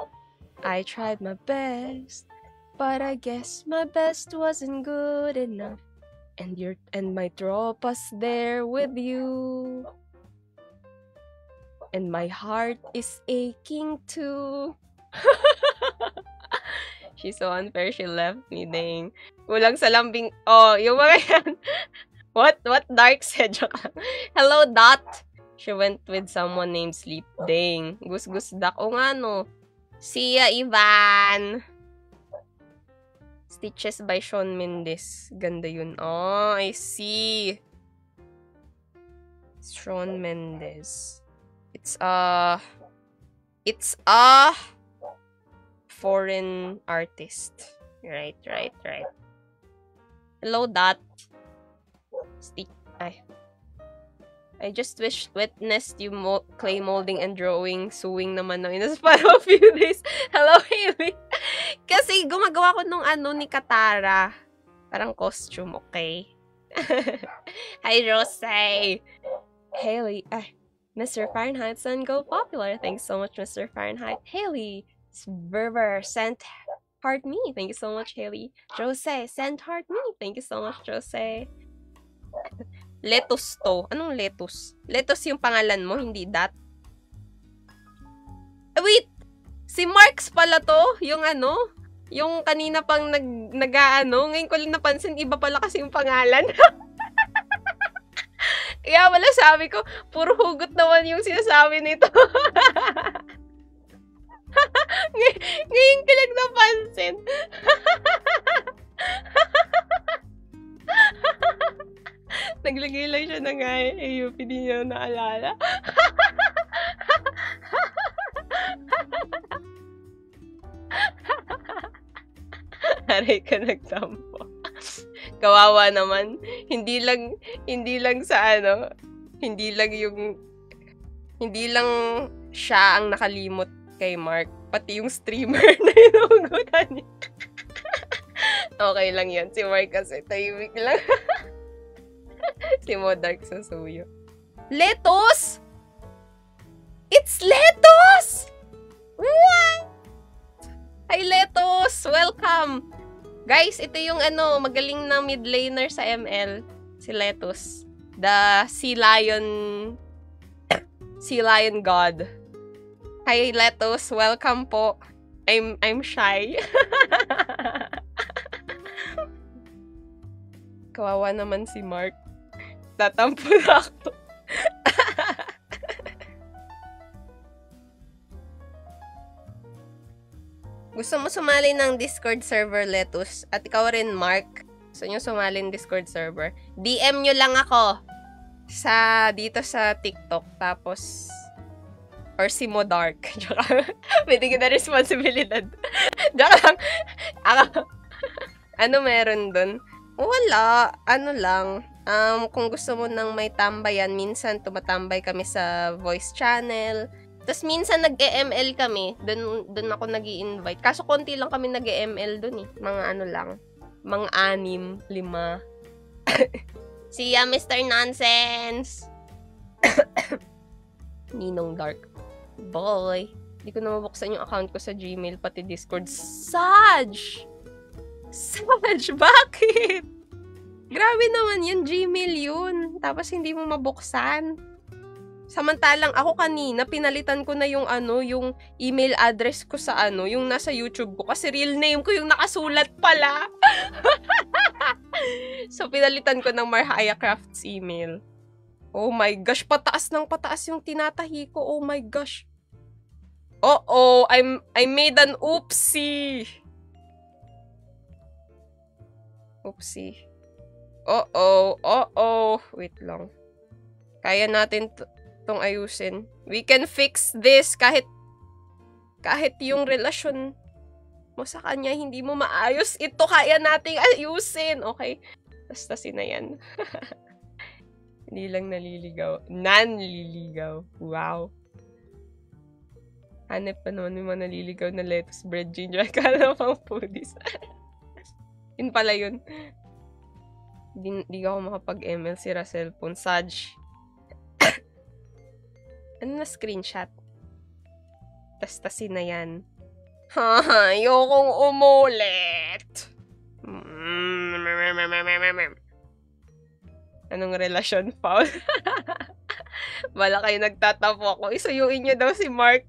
I tried my best, but I guess my best wasn't good enough. And my tropa's there with you. And my heart is aching too. She's so unfair, she left me, dang. Kulang sa lambing. Oh, yung mga yan. What Dark said? Hello, Dot. She went with someone named Sleep. Dang. Gus Duck. O nga, no. See ya, Ivan. Stitches by Shawn Mendes. Ganda yun. Oh, I see. Shawn Mendes. It's a foreign artist. Right. Hello, Dot. I just witnessed you clay molding and drawing, sewing naman ng inas para a few days. Hello, Hailey. Kasi gumagawa ko nung ni Katara. Parang costume, okay? Hi, Rose. Hailey. Mr. Fahrenheit sent go popular. Thanks so much, Mr. Fahrenheit. Haley, Sverver sent heart me. Thank you so much, Haley. Jose sent heart me. Thank you so much, Jose. Lettuce to. Anong lettuce? Lettuce yung pangalan mo, hindi that. Wait! Si Marks pala to. Yung yung kanina pang ngayon ko lang napansin, iba pala kasi yung pangalan. Kaya wala sabi ko, puro hugot naman yung sinasabi nito. Ngayon ko lang napansin. Naglagay lang siya ng AUP, di niya naalala. Aray ka nagtampo. Kawawa naman. Hindi lang siya ang nakalimot kay Mark, pati yung streamer na inugutan niya. Okay lang yan. Si Mark kasi tahimik lang. Si Modark sa suyo. Lettuce! It's lettuce! What? Hi, Lettuce! Welcome! Guys, ito yung magaling na mid laner sa ML. Si Lettuce. The Sea Lion God. Hi, Letos. Welcome po. I'm shy. Kawawa naman si Mark. Tatampo na ako. Gusto mo sumali ng Discord server, Letus? At ikaw rin, Mark. Gusto nyo sumali ng Discord server? DM nyo lang ako dito sa TikTok. Tapos, or si Modark. Pwede kita responsibilidad. Diyan lang. Ano meron dun? Wala. Ano lang. Kung gusto mo nang may tambayan, minsan tumatambay kami sa voice channel. Tapos minsan nag-EML kami. Doon ako nag-i-invite. Kaso konti lang kami nag-EML doon eh. Mga ano lang. Mga 6, 5. Siya, Mr. Nonsense! Ninong Dark. Boy. Hindi ko na mabuksan yung account ko sa Gmail, pati Discord. Saj! Bakit? Grabe naman yun, Gmail yun. Tapos hindi mo mabuksan. Samantalang ako kanina, pinalitan ko na yung yung email address ko sa yung nasa YouTube ko. Kasi real name ko yung nakasulat pala. So, pinalitan ko ng Marhaya Crafts email. Oh my gosh, pataas ng pataas yung tinatahi ko. Oh my gosh. I made an oopsie. Oopsie. Wait lang. Kaya natin tong ayusin. We can fix this kahit yung relasyon mo sa kanya hindi mo maayos. Ito kaya nating ayusin. Okay? Tastasin na yan. Hindi lang naliligaw. Nanliligaw. Wow. Hanep pa naman yung mga naliligaw na lettuce, bread, ginger. Kala pang foodies. Yun pala yun. Hindi ako makapag-ML si cellphone. Saj. Ano na screenshot? Tastasin na yan. Ayokong umulit. Anong relasyon, Paul? Wala kayo nagtatapo ako. Isuyuin nyo daw si Mark.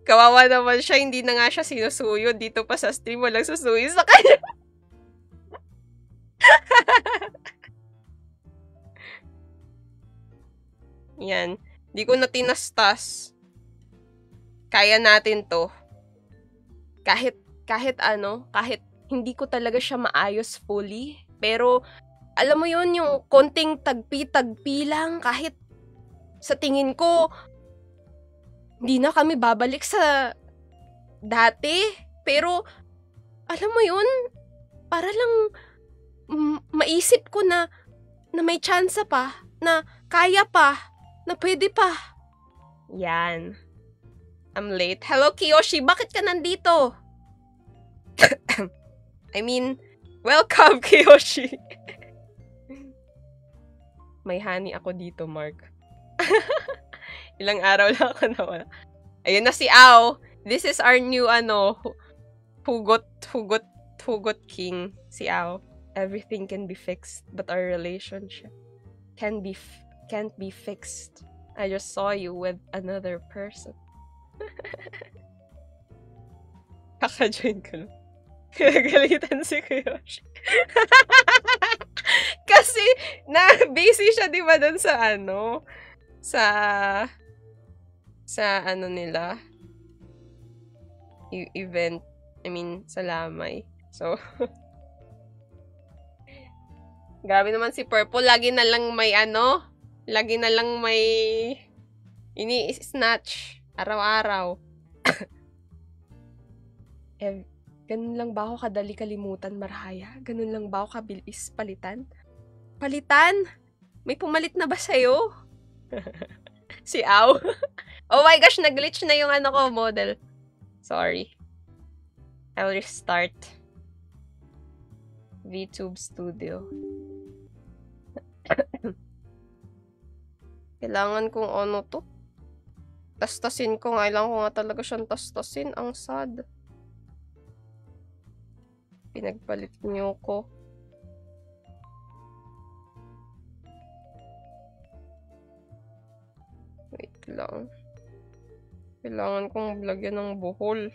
Kawawa naman siya. Hindi na nga siya sinusuyo. Dito pa sa stream, walang susuyo sa kanya. Yan. Di ko na tinastas. Kaya natin to. Kahit hindi ko talaga siya maayos fully. Pero, alam mo yun, yung konting tagpi-tagpi lang, kahit sa tingin ko, hindi na kami babalik sa dati. Pero, alam mo yun, para lang maisip ko na may chance pa, na kaya pa, na pwede pa. Yan. I'm late. Hello, Kiyoshi. Bakit ka nandito? I mean, welcome, Kiyoshi. May honey ako dito, Mark. Ilang araw lang ako nawala. Ayun na si Ao. This is our new, Hugot King. Si Ao. Everything can be fixed, but our relationship can't be fixed. I just saw you with another person. Kaka-join ko lang. Kinagalitan si Kiyoshi. Kasi, busy siya, di ba, dun sa nila, event, I mean, sa Lamay. So, grabe naman si Purple, lagi na lang may ini-snatch, araw-araw. Ganun lang ba ako kadali kalimutan, Marhaya? Ganun lang ba ako kabilis palitan? Palitan? May pumalit na ba sa'yo? Si Au. Oh my gosh, nag-glitch na yung ko, model. Sorry. I'll restart. VTube Studio. Kailangan kong to. Tastasin ko. Kailangan ko nga talaga siyang tastasin. Ang sad. Pinagpalit niyo ko. Wait lang. Kailangan kong lagyan ng buhol.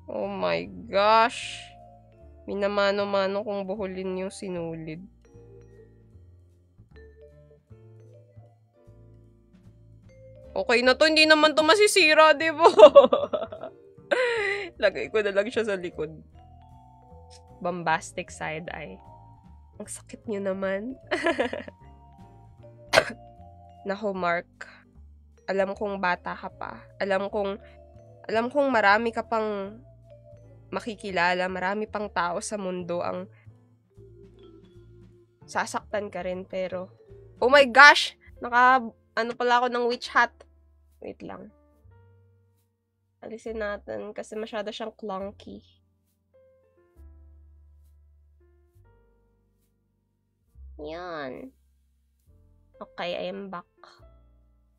Oh my gosh. Minamano-mano kong buhulin yung sinulid. Okay na to, hindi naman to masisira, di ba? Lagay ko na lang siya sa likod. Bombastic side eye. Ang sakit niyo naman. Nako, Mark. Alam kong bata ka pa. Alam kong marami ka pang makikilala, marami pang tao sa mundo ang sasaktan ka rin, pero oh my gosh! Ano pala ako ng witch hat. Wait lang. Alisin natin kasi masyado siyang clunky. Yan. Okay, I am back.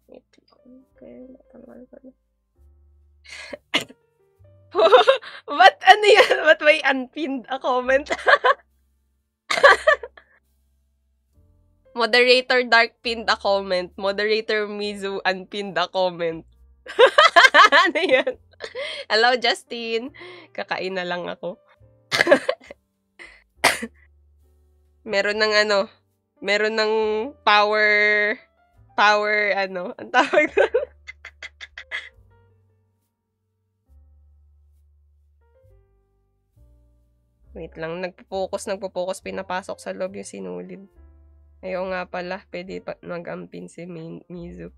Wait lang. Okay, natanggal ko na. Ba't ano yan? Ba't may unpinned a comment? Moderator Dark pinned a comment. Moderator Mizu unpinned a comment. Ano yan? Hello, Justin. Kakain na lang ako. Meron ng power, ang tawag doon. Wait lang, nagpo-focus, pinapasok sa loob yung sinulid. Ayaw nga pala, pwede pa mag-ampin si Mizu.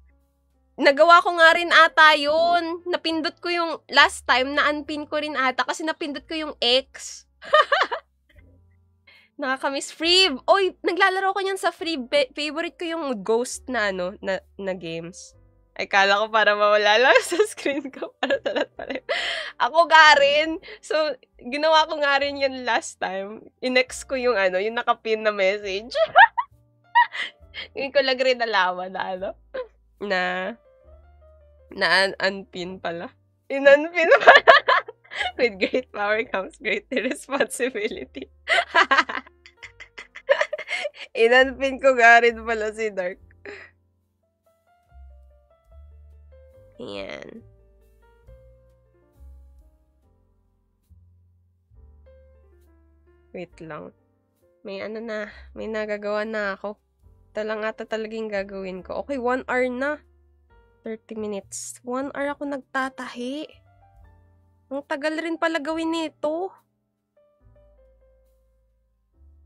Nagawa ko nga rin ata yun. Napindot ko yung last time, na-unpin ko rin ata kasi napindot ko yung X. Nakakamiss. Freeb! Oy, naglalaro ko niyan sa Freeb. Favorite ko yung ghost na na games. Ay, kala ko para mawala lang sa screen ko. Para talat pala. Ako nga rin. So, ginawa ko nga rin yun last time. In-X ko yung yung nakapin na message. Ngayon ko lang rin nalaman na unpin pala. In-unpin pala. With great power comes great responsibility. In-unpin ko nga rin pala si Dark. Ayan. Wait lang. May nagagawa na ako. Ito lang ata talagang gagawin ko. Okay, 1 hour na. 30 minutes. 1 hour ako nagtatahi. Ang tagal rin pala gawin nito.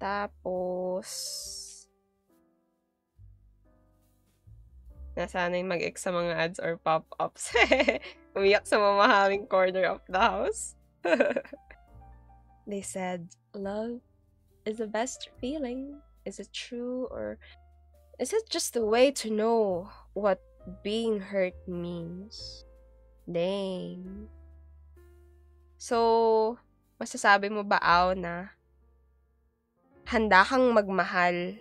Tapos, nasanay mag-X sa mga ads or pop-ups. Umiyak sa mamahaling corner of the house. They said, love is the best feeling. Is it true, or is it just a way to know what being hurt means? Dang. So, masasabi mo ba, Aw, na handa kang magmahal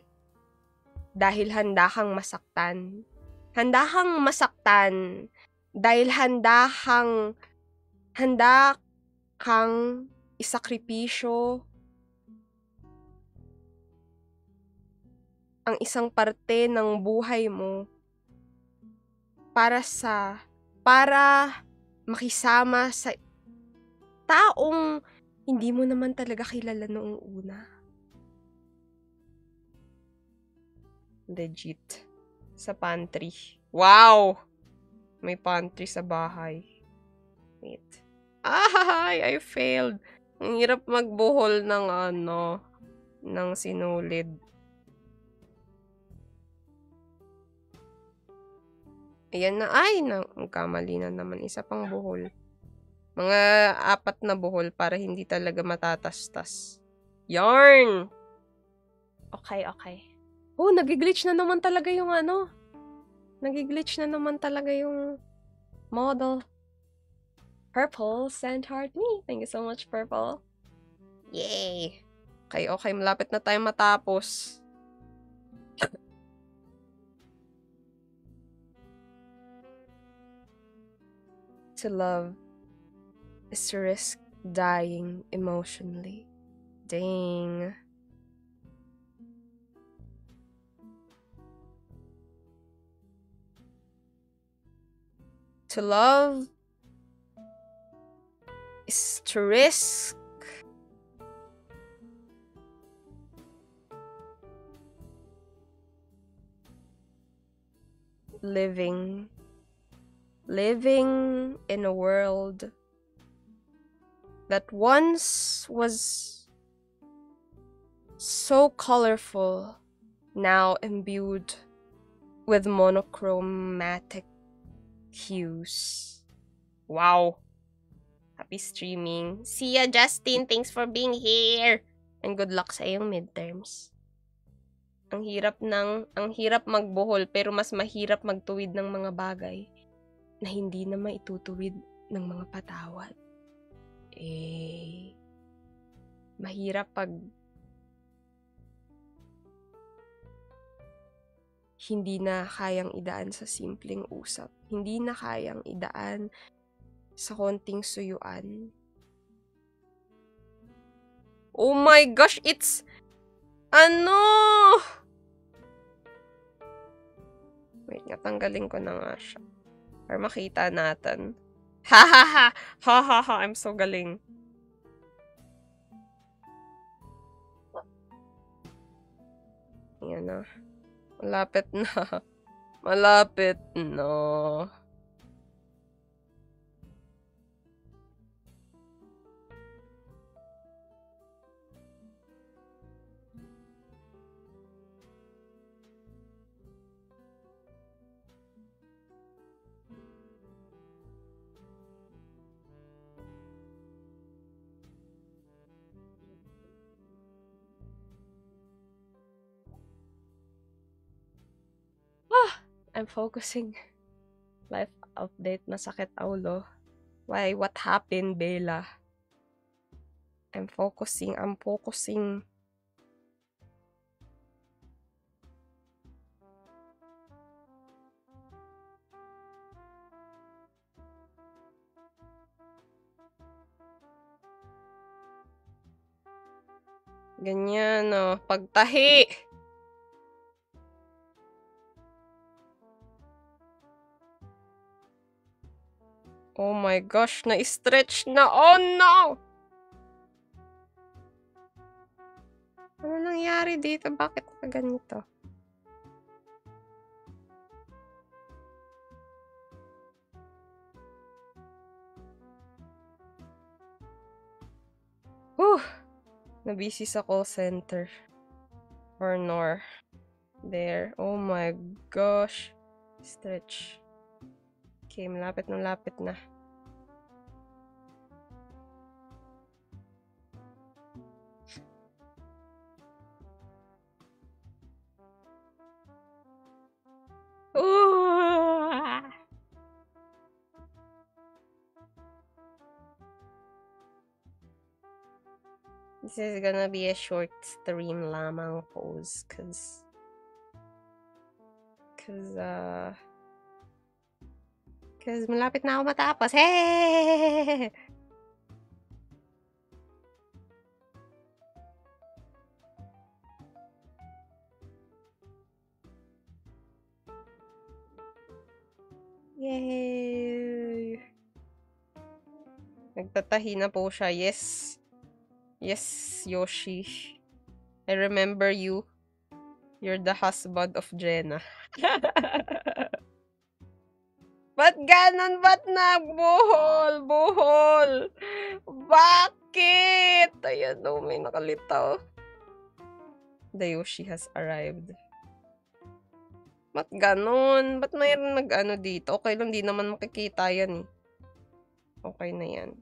dahil handa kang masaktan? Handa kang masaktan dahil handa kang isakripisyo ang isang parte ng buhay mo para makisama sa taong hindi mo naman talaga kilala noong una. Legit. Sa pantry. Wow! May pantry sa bahay. Wait. Ay, I failed. Ang hirap magbuhol ng ng sinulid. Ayan na. Ay, magkamali na naman. Isa pang buhol. Mga 4 na buhol para hindi talaga matatastas. Yarn! Okay. Oh, nag-glitch na naman talaga yung Nag-glitch na naman talaga yung model. Purple sent heart me. Thank you so much, Purple. Yay! Okay. Malapit na tayo matapos. To love is to risk dying emotionally. Dang. To love is to risk. Living in a world that once was so colorful, now imbued with monochromatic hues. Wow. Happy streaming. See ya, Justin. Thanks for being here. And good luck sa iyong midterms. Ang hirap magbuhol pero mas mahirap magtuwid ng mga bagay na hindi na maitutuwid ng mga patawad. Mahirap pag hindi na kayang idaan sa simpleng usap. Hindi na kayang idaan sa konting suyuan. Oh my gosh, it's Wait, tanggalin ko na nga siya. Para makita natin. Ha ha ha! Ha ha ha! I'm so galing. Yan na. Malapit na. Malapit na. I'm focusing. Life update, masakit aulo. Why? What happened, Bella? I'm focusing. Ganyan, oh. Pagtahi! Oh my gosh, na-stretch na. Oh no! Ano nangyari dito? Bakit ka ganito? Nabisi sa call center. Or nor. There. Oh my gosh. Stretch. Okay, malapit na. This is gonna be a short stream lamang pose, cause malapit na ako matapos. Hey! Yay! Nagtatahi na po siya. Yes. Yes, Yoshi. I remember you. You're the husband of Jenna. Ba't ganon? Ba't nagbuhol? Buhol! Bakit? Ayan, no, may nakalitaw. The Yoshi has arrived. Ba't ganon? Ba't mayroon nag-ano dito? Okay lang, di naman makikita yan eh. Okay na yan.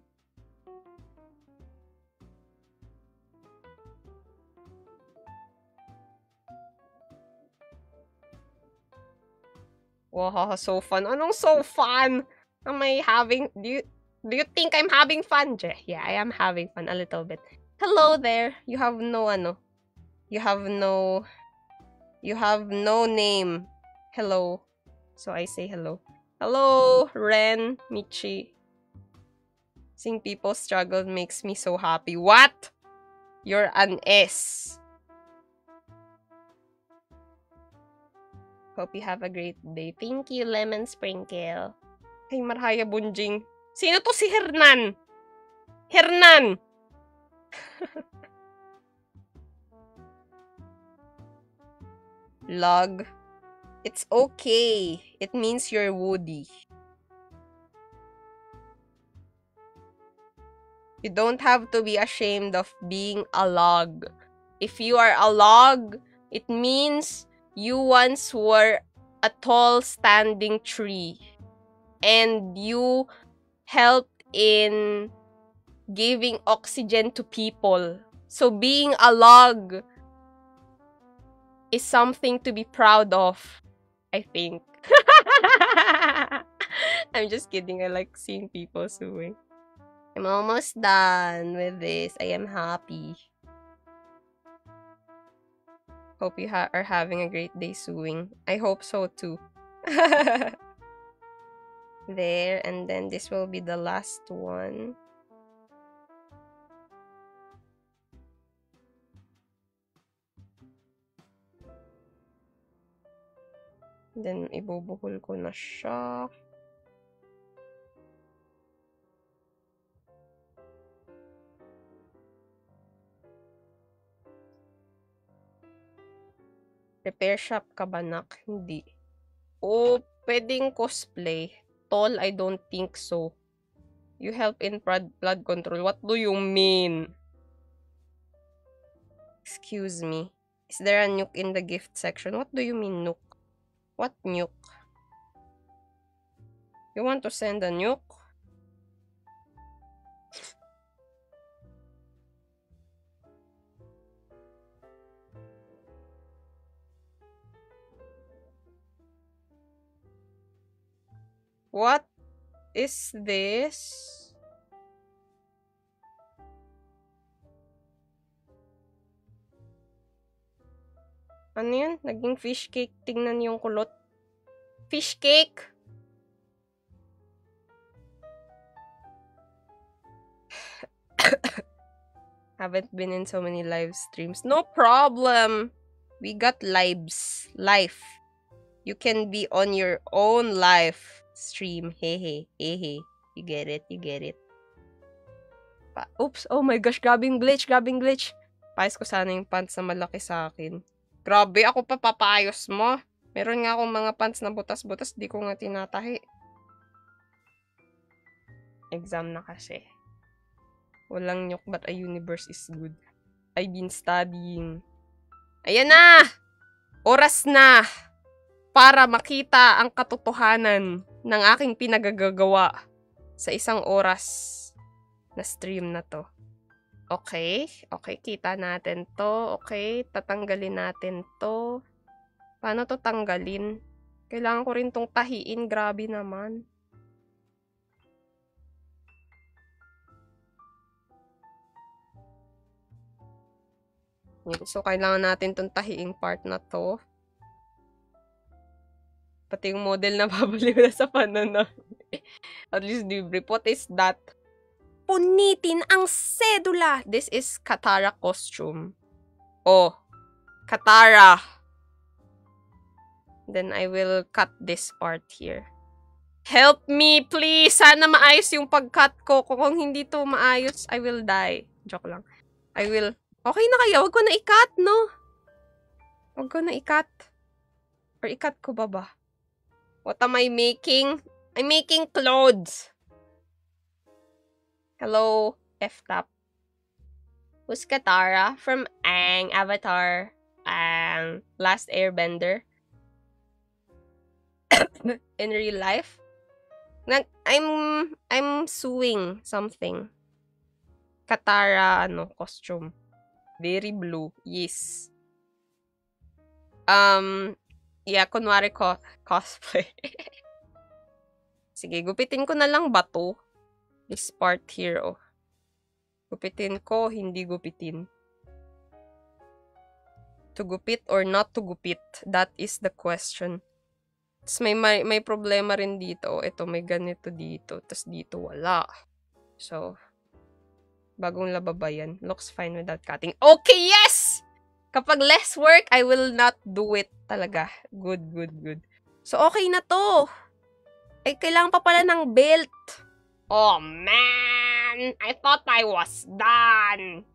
Wow, so fun. Anong so fun? Am I having... Do you think I'm having fun, Je? Yeah, I am having fun a little bit. Hello there. You have no You have no name. Hello. So I say hello. Hello, Ren, Michi. Seeing people struggle makes me so happy. What? You're an S. Hope you have a great day. Thank you, Lemon Sprinkle. Kay Marhaya Bunjing. Sino to si Hernan? Hernan! Log. It's okay. It means you're woody. You don't have to be ashamed of being a log. If you are a log, it means you once were a tall standing tree. And you helped in giving oxygen to people. So being a log is something to be proud of, I think. I'm just kidding. I like seeing people suing. I'm almost done with this. I am happy. Hope you are having a great day suing. I hope so too. There, and then this will be the last one. Then, ibubuhol ko na siya. Repair shop ka ba, nak? Hindi. Oh, pwedeng cosplay. Tall, I don't think so. You help in blood control. What do you mean? Excuse me. Is there a nuke in the gift section? What do you mean, nuke? What nuke? You want to send a nuke? What is this? Ano yun? Naging fish cake. Tingnan yung kulot. Fish cake! Haven't been in so many live streams. No problem! We got lives. Life. You can be on your own live stream. Hehe. Hehe. You get it. You get it. Oops. Oh my gosh. Grabing glitch. Grabing glitch. Payos ko sana yung pants na malaki sa akin. Grabe. Ako pa papayos mo. Meron nga akong mga pants na butas-butas. Di ko nga tinatahi. Exam na kasi. Walang nyok but a universe is good. I've been studying. Ayan na! Oras na! Para makita ang katotohanan ng aking pinagagagawa sa isang oras na stream na to. Okay. Okay, kita natin to. Okay, tatanggalin natin to. Paano to tanggalin? Kailangan ko rin tong tahiin. Grabe naman. So, kailangan natin tong tahiing part na to. Pati yung model na babaliw na sa panonood. At least libre. What is that? Punitin ang sedula! This is Katara costume. Oh. Katara. Then I will cut this part here. Help me, please! Sana maayos yung pag-cut ko. Kung hindi to maayos, I will die. Joke lang. I will... Okay na kaya. Huwag ko na i-cut, no? Huwag ko na i-cut. Or i-cut ko ba? What am I making? I'm making clothes. Hello, F-Tap. Who's Katara? From Aang, Avatar, Last Airbender. In real life? I'm sewing something. Katara, costume. Very blue. Yes. Yeah, kunwari ko, cosplay. Sige, gupitin ko na lang ba to? This part here, oh. Gupitin ko, hindi gupitin. To gupit or not to gupit? That is the question. Tapos may problema rin dito. Ito, may ganito dito. Tapos dito, wala. So, bagong lababa yan. Looks fine without cutting. Okay, yes! Kapag less work, I will not do it talaga. Good, good, good. So, okay na to. Ay, kailangan pa pala ng belt. Oh, man! I thought I was done.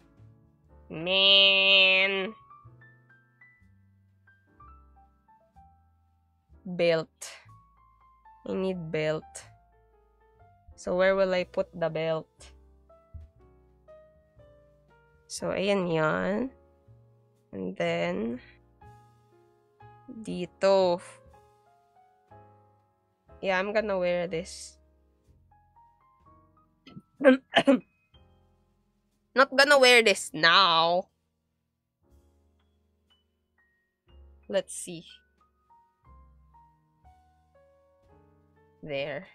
Man. Belt. I need belt. So, where will I put the belt? So, ayan yan. And then, dito. Yeah, I'm gonna wear this. Not gonna wear this now. Let's see. There.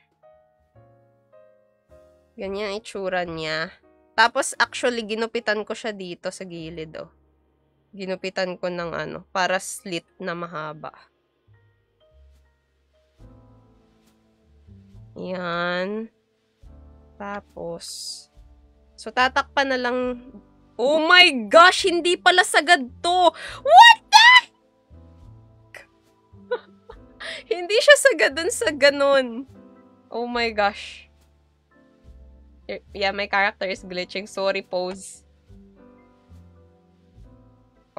Ganyan itsura niya. Tapos, actually, ginupitan ko siya dito sa gilid, oh. Ginupitan ko ng ano, para slit na mahaba. Yan. Tapos, so, tatakpan na lang. Oh my gosh! Hindi pala sagad to! What the? Hindi siya sagad dun sa ganun. Oh my gosh. Yeah, my character is glitching. Sorry, pose.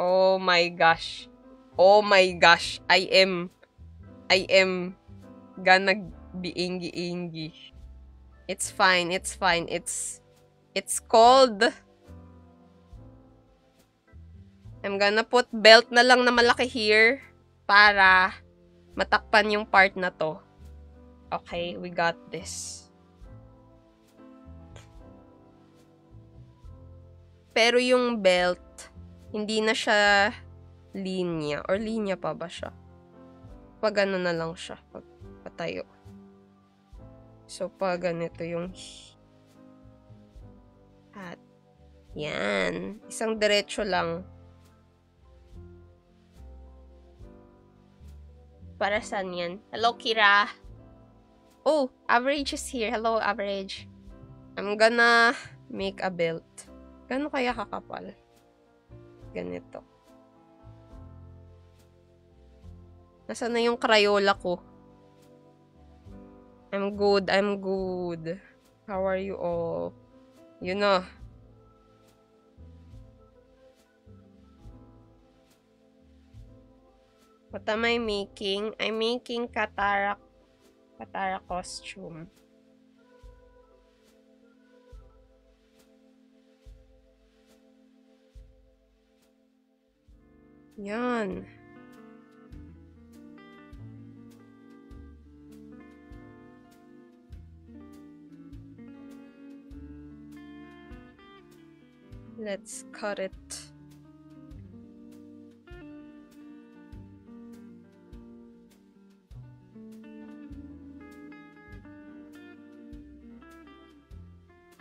Oh my gosh. Oh my gosh. I am gonna be ingi-ingi. It's fine. It's fine. It's cold. I'm gonna put belt na lang na malaki here para matakpan yung part na to. Okay, we got this. Pero yung belt, hindi na siya linya. Or linya pa ba siya? Pag ano na lang siya. Pag patayo. So, pag ganito yung hat. Yan. Isang diretso lang. Para saan yan? Hello, Kira. Oh, Average is here. Hello, Average. I'm gonna make a belt. Gano'n kaya kakapal? Ganito. Nasaan na yung Crayola ko? I'm good. I'm good. How are you all? You know. What am I making? I'm making Katara costume. Yan. Let's cut it.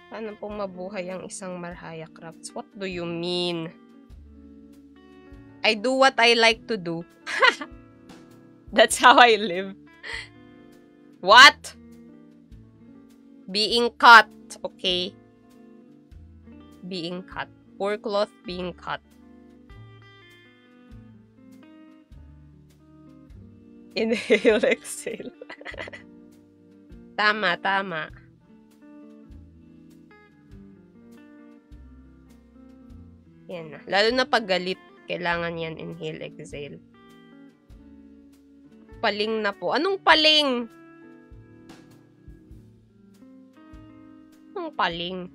Paano pong mabuhay ang isang Marhaya Crafts? What do you mean? I do what I like to do. That's how I live. What? Being cut. Okay. Being cut. Poor cloth being cut. Inhale, exhale. Tama, tama. Yan na. Lalo na pag galit, kailangan yan inhale, exhale. Paling na po. Anong paling? Anong paling?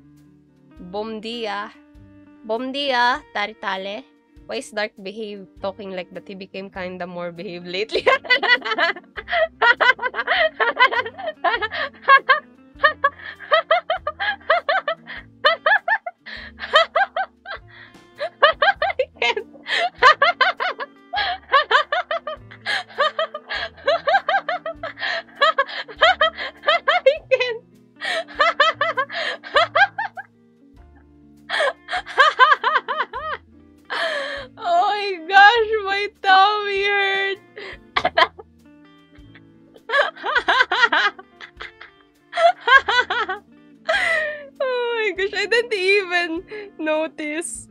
Bom dia. Bom dia, Taritale. Why is Dark behave talking like that? He became kinda more behaved lately. I can't. I can't. Oh my gosh, my tummy hurt. Oh my gosh, I didn't even notice.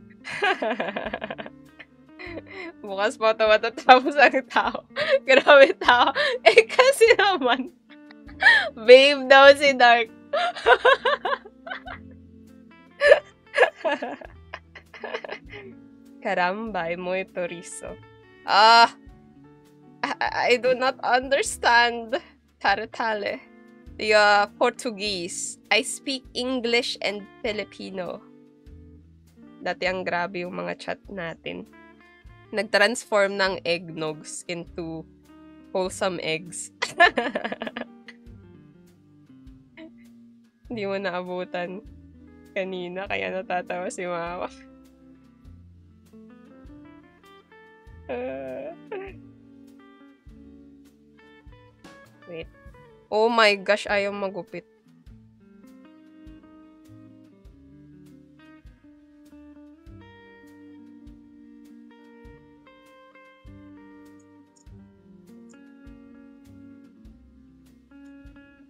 Bukas pa ito matatapos ang tao. Grabe tao. Eh kasi naman. Babe daw si Dark. Caramba, è molto riso. I do not understand Taratale. The Portuguese. I speak English and Filipino. Dati ang grabe yung mga chat natin. Nag-transform ng eggnogs into wholesome eggs. Hindi mo naabutan kanina, kaya natatawa si mama. Wait. Oh my gosh, ayaw magupit.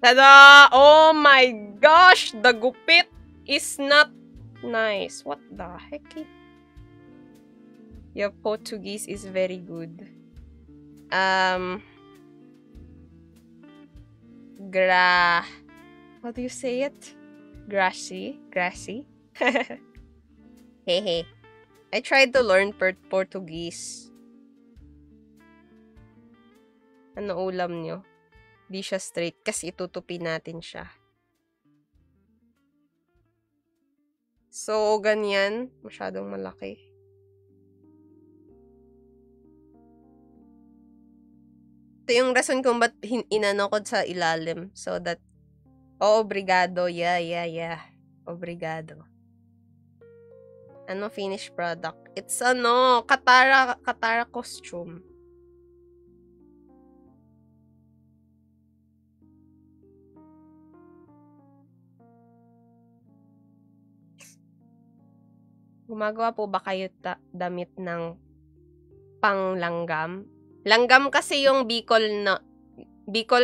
Tada! Oh my gosh! The gupit is not nice. What the heck? Your Portuguese is very good. How do you say it? Grassy? Hehe. I tried to learn Portuguese. Ano ulam nyo? Di siya straight kasi itutupi natin siya. So, ganyan. Masyadong malaki. Ito yung rason kung ba't inano ko sa ilalim. So that, obrigado. Yeah. Obrigado. Ano finished product? It's Katara costume. Gumagawa po ba kayo damit ng panglanggam? Langgam kasi yung Bicol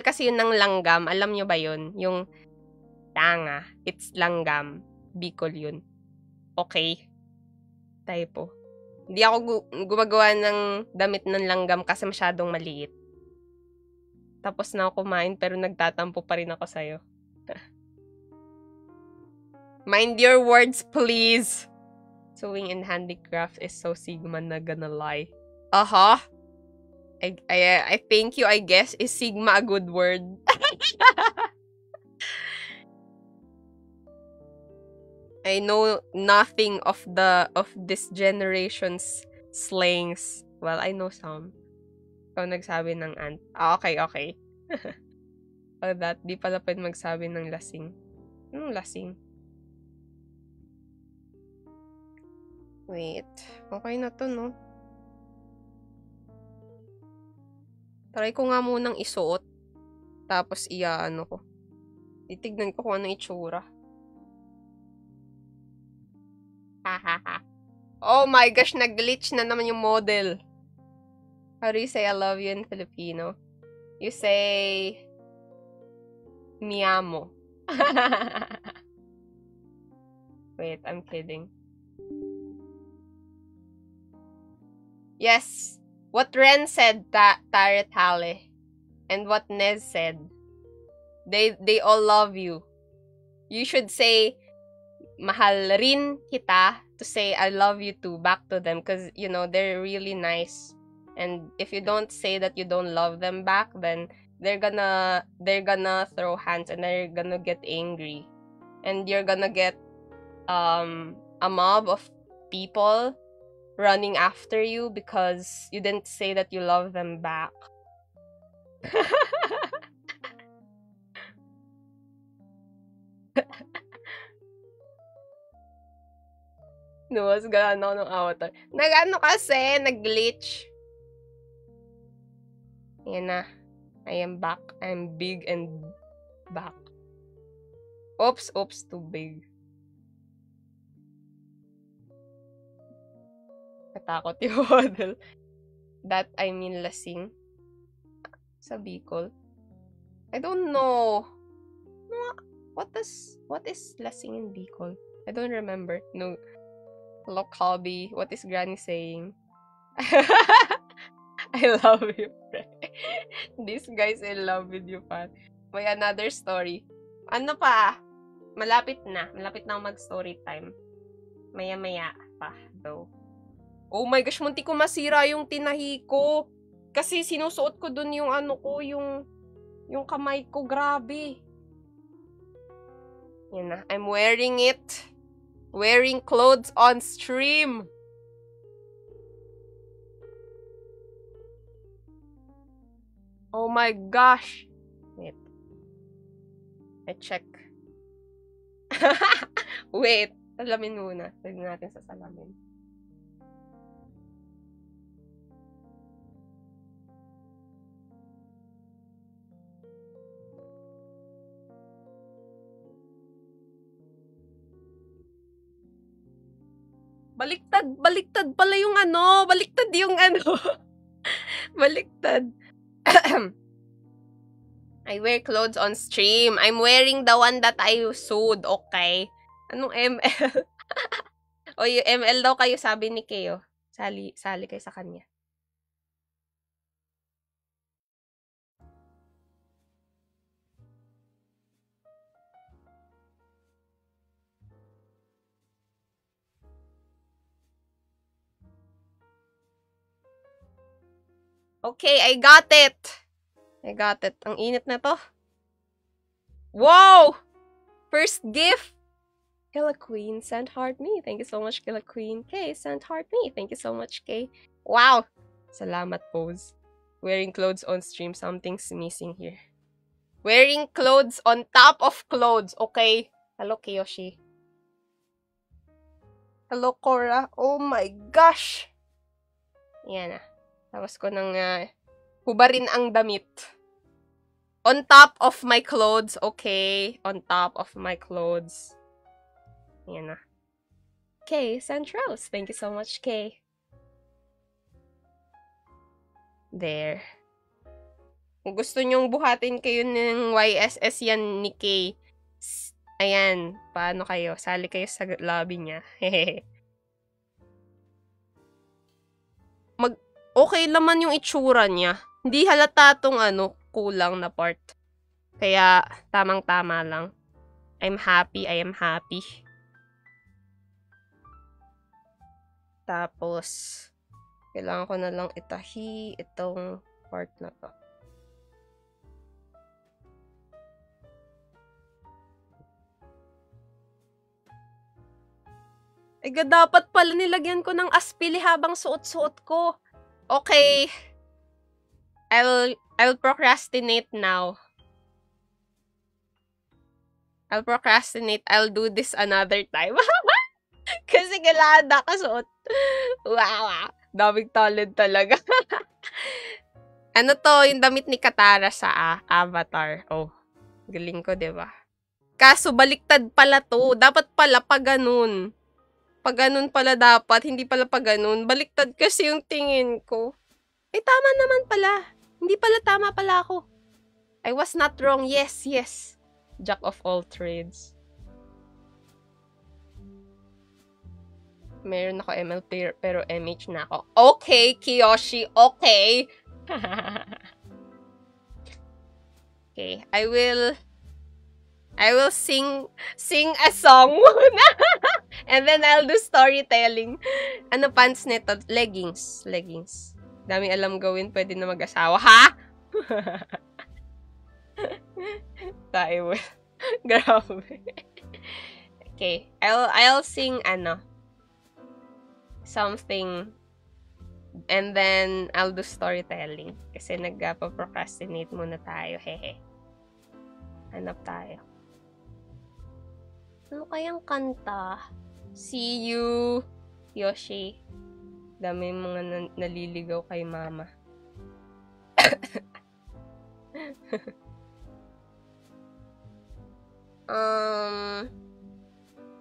kasi yun ng langgam. Alam nyo ba yun? Yung tanga. It's langgam. Bicol yun. Okay. Typo. Hindi ako gumagawa ng damit ng langgam kasi masyadong maliit. Tapos na ako kumain pero nagtatampo pa rin ako sa'yo. Mind your words, please! Sewing and handicraft is so Sigma, not gonna lie. I thank you, I guess. Is Sigma a good word? I know nothing of this generation's slangs. Well, I know some. Ikaw nagsabi ng ant. Okay. Oh, that. Di pala pwede magsabi ng lasing. Anong lasing? Wait. Okay na to, no? Try ko nga munang isuot. Tapos iaano ko. Titignan ko kung ano itsura. Hahaha. Oh my gosh, nag-glitch na naman yung model. How do you say I love you in Filipino? You say... Mi amo. Wait, I'm kidding. Yes. What Ren said, Taratale. And what Nez said. They all love you. You should say, mahal rin kita, to say I love you too back to them. Because, you know, they're really nice. And if you don't say that you don't love them back, then they're gonna throw hands and they're gonna get angry. And you're gonna get a mob of people running after you because you didn't say that you love them back. Mas gano'n ako ng avatar. Nag-ano kasi, nag-glitch. Yan na. I am back. I'm big and back. Oops, too big. Katakot yung model. That, I mean, lasing. Sa Bicol. I don't know. What is lasing in Bicol? I don't remember. No. Look, hobby. What is Granny saying? I love you, friend. This guy's in love with you, Pat. May another story. Ano pa? Malapit na. Malapit na mag-story time. Maya-maya pa, though. Oh my gosh, munti ko masira yung tinahi ko. Kasi sinusuot ko dun yung ano ko, yung kamay ko. Grabe. Yan na. I'm wearing it. Wearing clothes on stream. Oh my gosh. Wait. I check. Wait. Salamin muna. Tignan natin sa salamin. Baliktad pala yung ano. Baliktad yung ano. Baliktad. I wear clothes on stream. I'm wearing the one that I sewed, okay? Anong ML? O, yung ML daw kayo, sabi ni Keo. Sali kayo sa kanya. Okay, I got it. I got it. Ang init na to. Wow! First gift. Killa Queen sent heart me. Thank you so much, Killa Queen. Kay sent heart me. Thank you so much, Kay. Wow! Salamat, Pose. Wearing clothes on stream. Something's missing here. Wearing clothes on top of clothes. Okay. Hello, Kiyoshi. Hello, Cora. Oh my gosh! Yan na. Tapos ko nang hubarin ang damit. On top of my clothes. Okay. On top of my clothes. Yan na. Kay, Santros. Thank you so much, Kay. There. Kung gusto nyong buhatin kayo ng YSS yan ni Kay. Ayan. Paano kayo? Sali kayo sa lobby niya. Hehehe. Okay naman yung itsura niya. Hindi halata tong kulang na part. Kaya, tamang-tama lang. I'm happy. I am happy. Tapos, kailangan ko na lang itahi itong part na to. Dapat pala nilagyan ko ng aspili habang suot-suot ko. Okay. I'll procrastinate now. I'll procrastinate. I'll do this another time. Kasi kailangan nakasuot. Wow. Daming talent talaga. Ano to? Yung damit ni Katara sa Avatar. Oh. Galing ko, diba? Kaso, baliktad pala to. Dapat pala pa ganun. Pag ganun pala dapat, hindi pala pag ganun. Baliktad kasi yung tingin ko. Tama naman pala. Hindi pala tama pala ako. I was not wrong. Yes, yes. Jack of all trades. Meron ako ML pero MH na ako. Okay, Kiyoshi. Okay. Okay, I will sing a song muna. And then I'll do storytelling. Ano pants nito? Leggings. Dami alam gawin, pwede na mag-asawa. Ha? Tayo. Grabe. Okay, I'll sing something, and then I'll do storytelling. Kasi nagpa-procrastinate muna tayo. Hehe. Hanap tayo. Ano kayang kanta? See you, Yoshi. Dami mga naliligaw kay mama.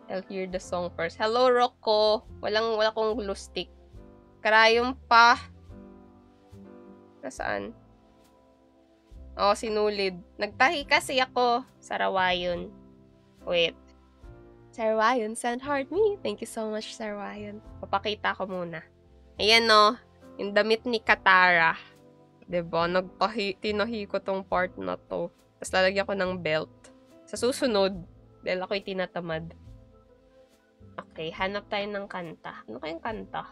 I'll hear the song first. Hello, Rocco. Wala kong glue stick. Karayom pa. Nasaan? Oh, sinulid. Nagtahi kasi ako sa Rawayon. Wait. Sarwayon, send heart me. Thank you so much, Sarwayon. Papakita ko muna. Ayan, no. Yung damit ni Katara. Diba? Tinahi ko tong part na to. Tapos lalagyan ko ng belt. Sa susunod, dahil ako'y tinatamad. Okay, hanap tayo ng kanta. Ano kayang kanta?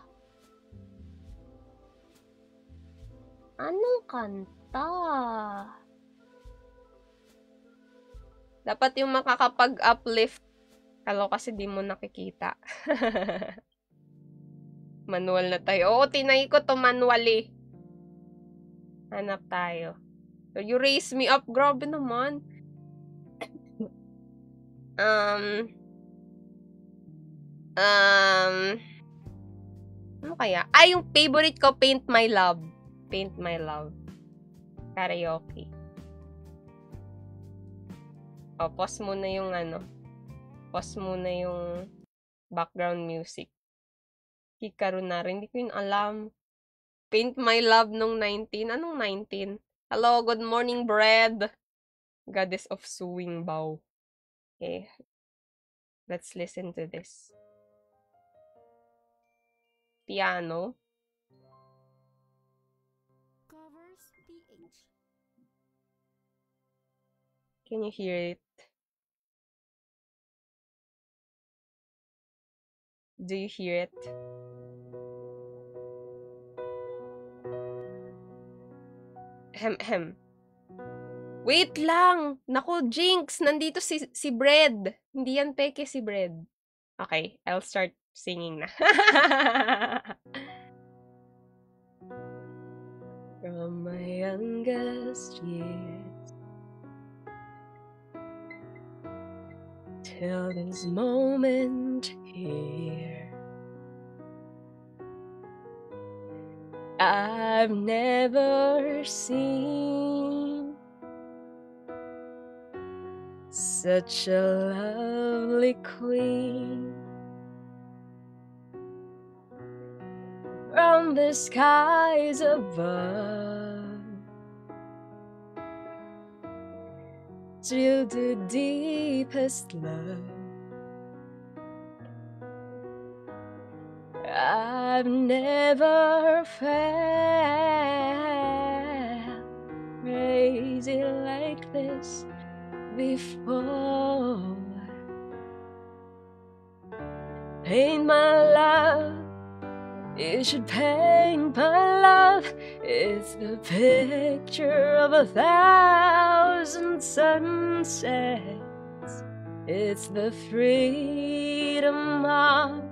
Anong kanta? Dapat yung makakapag-uplift. Kala ko kasi di mo nakikita. Manual na tayo. Oo, tinay ko to manual eh. Hanap tayo. So, you raise me up. Grabe naman. Ano kaya? Yung favorite ko, Paint My Love. Paint My Love. Karaoke. Pause muna yung Pause muna yung background music. Hikaru na rin. Hindi ko yun alam. Paint My Love nung 19. Anong 19? Hello, good morning, Bread. Goddess of Suing Bow. Okay. Let's listen to this. Piano. Covers PH. Can you hear it? Do you hear it? Hem. Wait lang! Naku, Jinx! Nandito si Bread. Hindi yan peke si Bread. Okay, I'll start singing na. From my youngest years till this moment here, I've never seen such a lovely queen. From the skies above to the deepest love, I've never felt crazy like this before. Paint my love, you should paint my love. It's the picture of 1,000 sunsets. It's the freedom of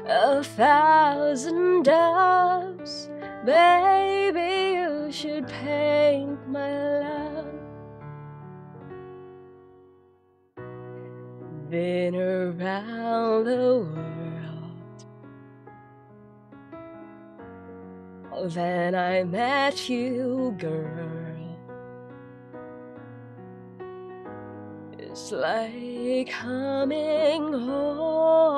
1,000 doves. Baby, you should paint my love. Been around the world, then I met you, girl. It's like coming home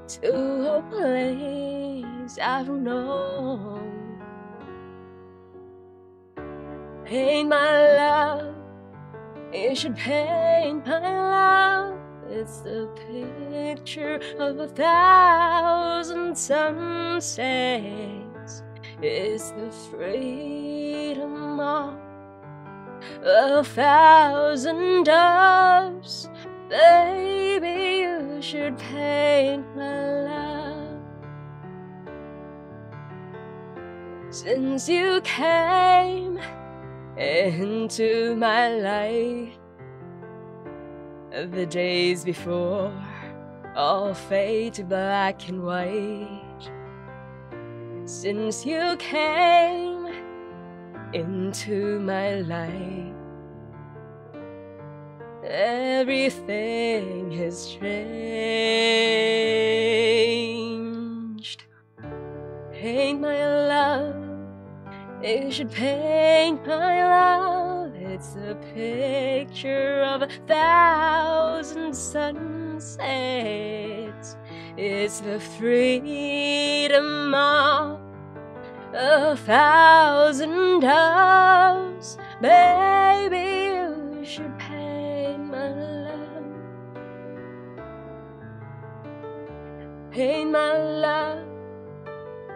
to a place I've known. Paint my love, you should paint my love. It's the picture of 1,000 sunsets. It's the freedom of 1,000 doves. Baby, you should paint my love. Since you came into my life, the days before all fade to black and white. Since you came into my life, everything has changed. Paint my love, you should paint my love. It's a picture of 1,000 sunsets. It's the freedom of 1,000 doves. Baby, you should paint my love. Paint my love.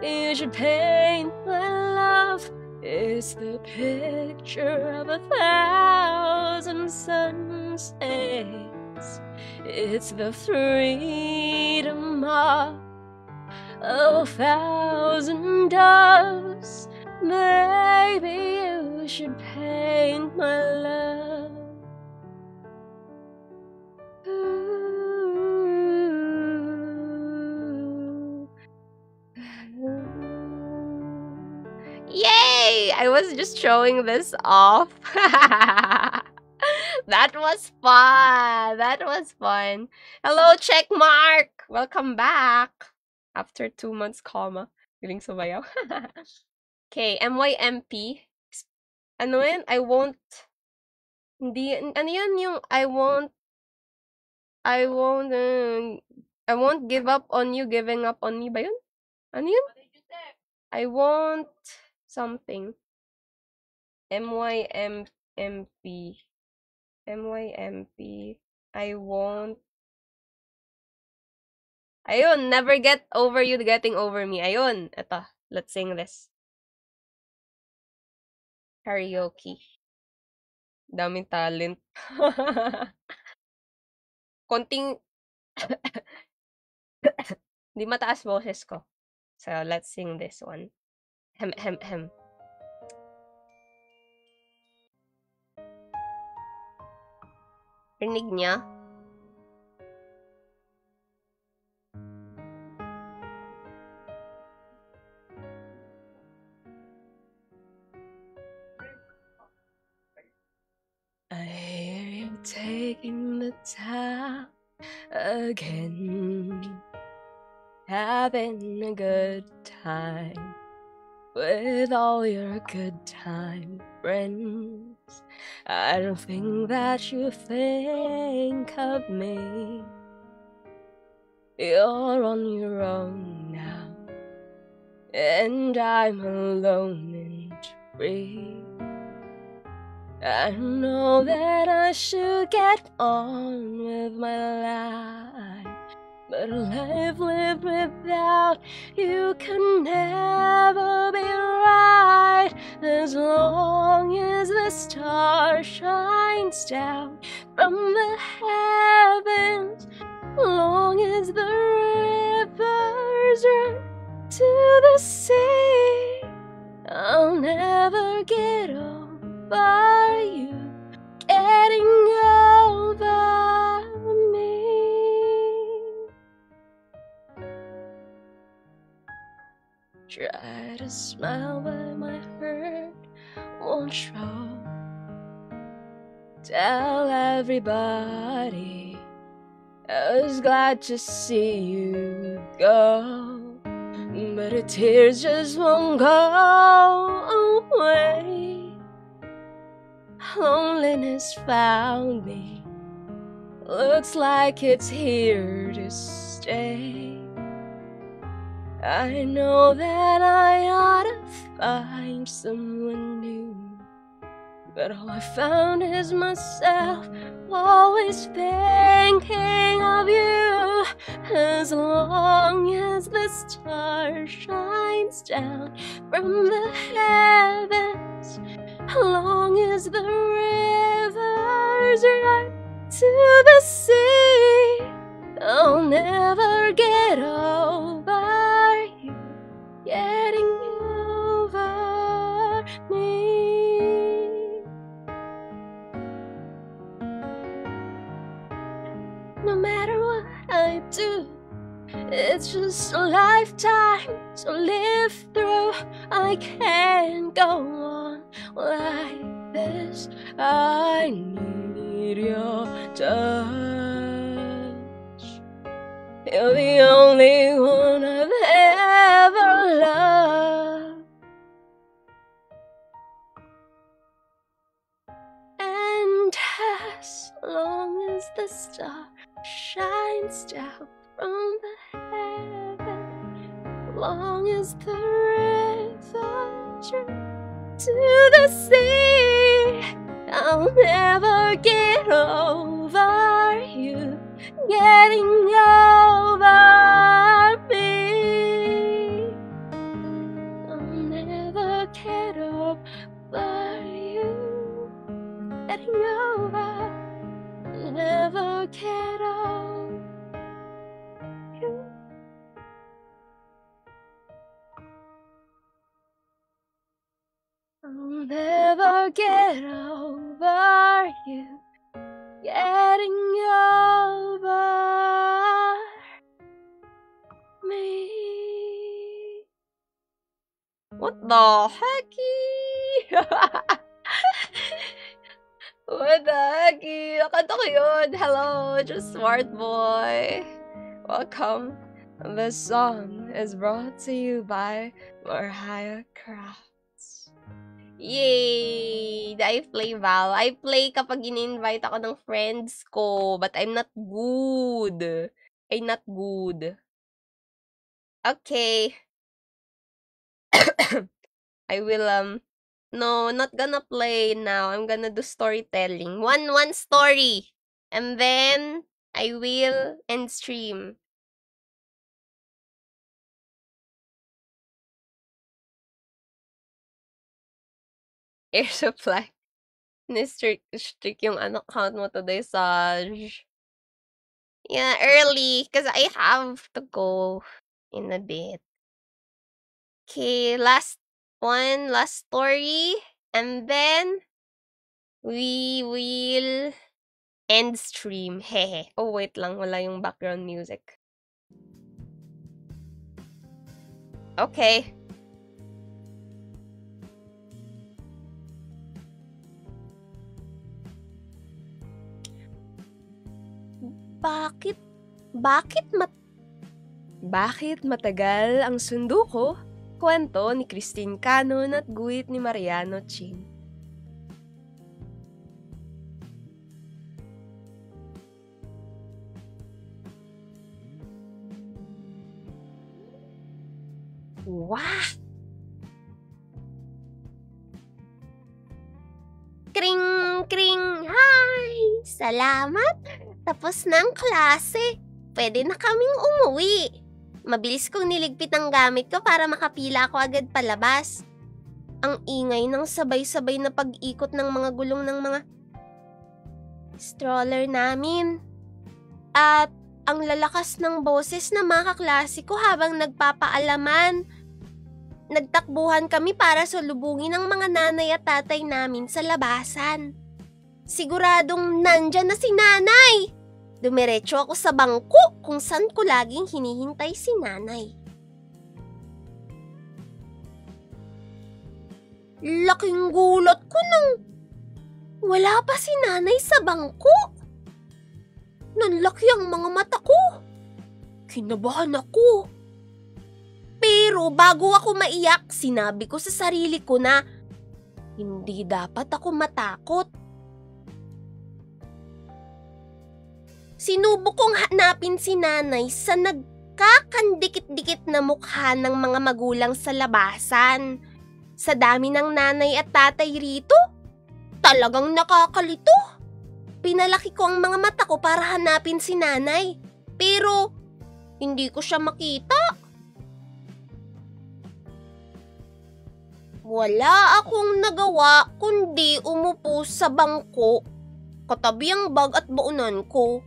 You should paint my love. It's the picture of 1,000 sunsets. It's the freedom of 1,000 doves. Maybe you should paint my love. Yay! I was just showing this off. That was fun. That was fun. Hello, Checkmark! Welcome back. After 2 months coma. Galing sumayaw. Okay, MYMP. Ano yun? I won't... Hindi... Ano yun yung I won't give up on you, giving up on me ba yun? Ano yun? I won't something. MYMP. MYMP. I won't. Ayun, never get over you getting over me. Ayun, eto. Let's sing this. Karaoke. Daming talent. Konting... Di mataas boses ko. So, let's sing this one. Hem, hem, hem. Rinig niya? I hear you taking the time again, having a good time with all your good time friends. I don't think that you think of me. You're on your own now, and I'm alone and free. I know that I should get on with my life, but a life lived without you can never be right. As long as the star shines down from the heavens, long as the rivers run to the sea, I'll never get over you getting over me. Try to smile, but my hurt won't show. Tell everybody I was glad to see you go, but the tears just won't go away. Loneliness found me, looks like it's here to stay. I know that I ought to find someone new, but all I found is myself, always thinking of you. As long as the star shines down from the heavens, long as the rivers run to the sea, I'll never get over you getting over me. No matter what I do, it's just a lifetime to live through. I can't go on like this. I need your touch. You're the only one I've ever loved. And as long as the star shines down from the heaven, long as the rivers run to the sea, I'll never get over you getting over me. I'll never get over you. Getting over, never get over you. I'll never get over you. Getting over me. What the hecky? What the hecky? Nakanta ko yun. Hello, just smart boy. Welcome. This song is brought to you by Mariah Crafts. Yay! I play Val. I play kapag in-invite ako ng friends ko, but I'm not good. I'm not good. Okay. I will, no, not gonna play now. I'm gonna do storytelling. One story. And then, I will end stream. Air supply. Ni-strict yung account mo today, Saj. Yeah, early. Because I have to go in a bit. Okay, last one, last story. And then, we will end stream. Hehe. Oh, wait lang. Wala yung background music. Okay. Bakit matagal ang sundo ko? Kwento ni Christine Canon at guhit ni Mariano Chin. Wow! Kring, kring, hi! Salamat! Tapos na ang klase. Pwede na kaming umuwi. Mabilis kong niligpit ang gamit ko para makapila ako agad palabas. Ang ingay ng sabay-sabay na pag-ikot ng mga gulong ng mga stroller namin. At ang lalakas ng boses ng mga kaklase ko habang nagpapaalaman. Nagtakbuhan kami para salubungin ang mga nanay at tatay namin sa labasan. Siguradong nandyan na si nanay. Dumiretso ako sa bangko kung saan ko laging hinihintay si nanay. Laking gulat ko nang wala pa si nanay sa bangko. Nanlaki ang mga mata ko. Kinabahan ako. Pero bago ako maiyak, sinabi ko sa sarili ko na hindi dapat ako matakot. Sinubok kong hanapin si nanay sa nagkakandikit-dikit na mukha ng mga magulang sa labasan. Sa dami ng nanay at tatay rito, talagang nakakalito. Pinalaki ko ang mga mata ko para hanapin si nanay, pero hindi ko siya makita. Wala akong nagawa kundi umupo sa bangko, katabi ang bag at baunan ko.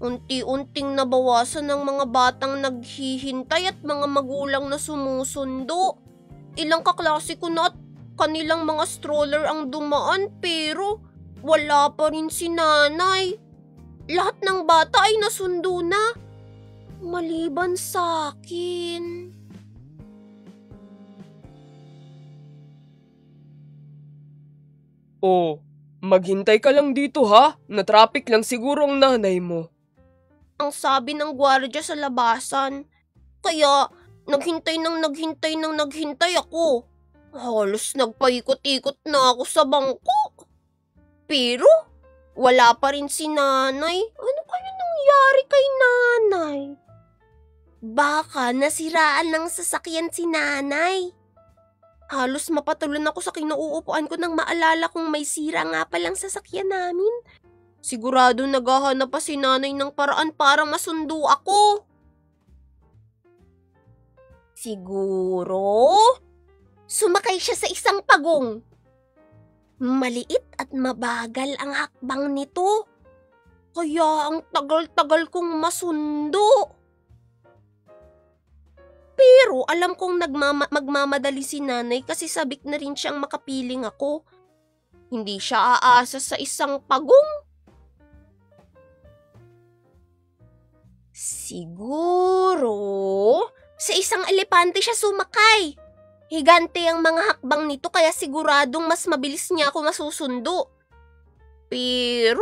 Unti-unting nabawasan ng mga batang naghihintay at mga magulang na sumusundo. Ilang kaklase ko na at kanilang mga stroller ang dumaan pero wala pa rin si nanay. Lahat ng bata ay nasundo na, maliban sa akin. Oh, maghintay ka lang dito ha. Na-traffic lang siguro ang nanay mo. Ang sabi ng gwardiya sa labasan. Kaya naghintay ako. Halos nagpaikot-ikot na ako sa bangko. Pero wala pa rin si nanay. Ano kaya nangyari kay nanay? Baka nasiraan ng sasakyan si nanay. Halos mapatulan ako sa kinuupuan ko nang maalala kong may sira nga palang sasakyan namin. Sigurado naghahanap pa si nanay ng paraan para masundo ako. Siguro? Sumakay siya sa isang pagong. Maliit at mabagal ang hakbang nito. Kaya ang tagal-tagal kong masundo. Pero alam kong magmamadali si nanay kasi sabik na rin siyang makapiling ako. Hindi siya aasa sa isang pagong. Siguro, sa isang elepante siya sumakay. Higante ang mga hakbang nito kaya siguradong mas mabilis niya ako masusundo. Pero,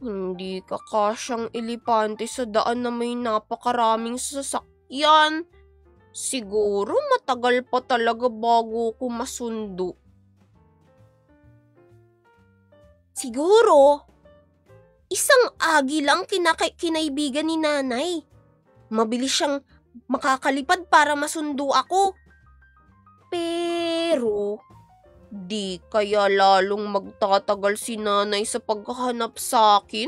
hindi kakasyang elepante sa daan na may napakaraming sasakyan. Siguro matagal pa talaga bago ko masundo. Siguro, isang agi lang kinaibigan ni nanay. Mabilis siyang makakalipad para masundo ako. Pero, di kaya lalong magtatagal si nanay sa paghahanap sa akin?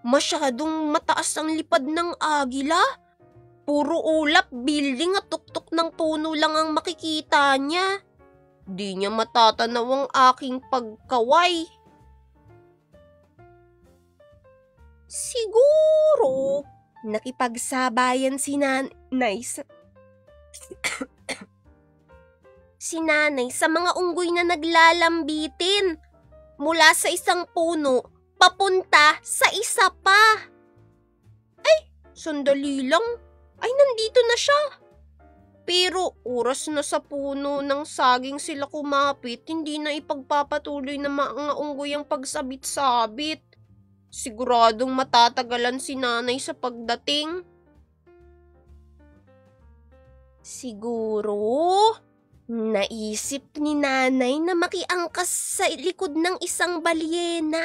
Masyadong mataas ang lipad ng agila. Puro ulap, building at tuktok ng puno lang ang makikita niya. Di niya matatanaw ang aking pagkaway. Siguro, nakipagsabayan si nanay sa mga unggoy na naglalambitin mula sa isang puno papunta sa isa pa. Ay, sandali lang. Ay, nandito na siya. Pero oras na sa puno ng saging sila kumapit, hindi na ipagpapatuloy ng mga unggoy ang pagsabit-sabit. Siguradong matatagalan si nanay sa pagdating. Siguro, naisip ni nanay na makiangkas sa likod ng isang balyena.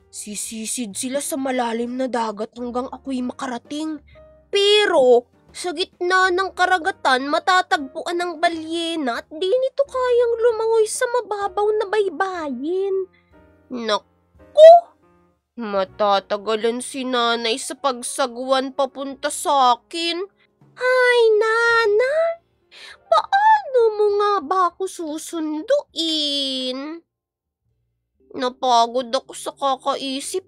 Sisisid sila sa malalim na dagat hanggang ako'y makarating. Pero, sa gitna ng karagatan matatagpuan ng balyena at di nito kayang lumangoy sa mababaw na baybayin. Naku! Matatagalan si nanay sa pagsagwan papunta sa akin. Ay, nanay! Paano mo nga ba ako susunduin? Napagod ako sa kakaisip.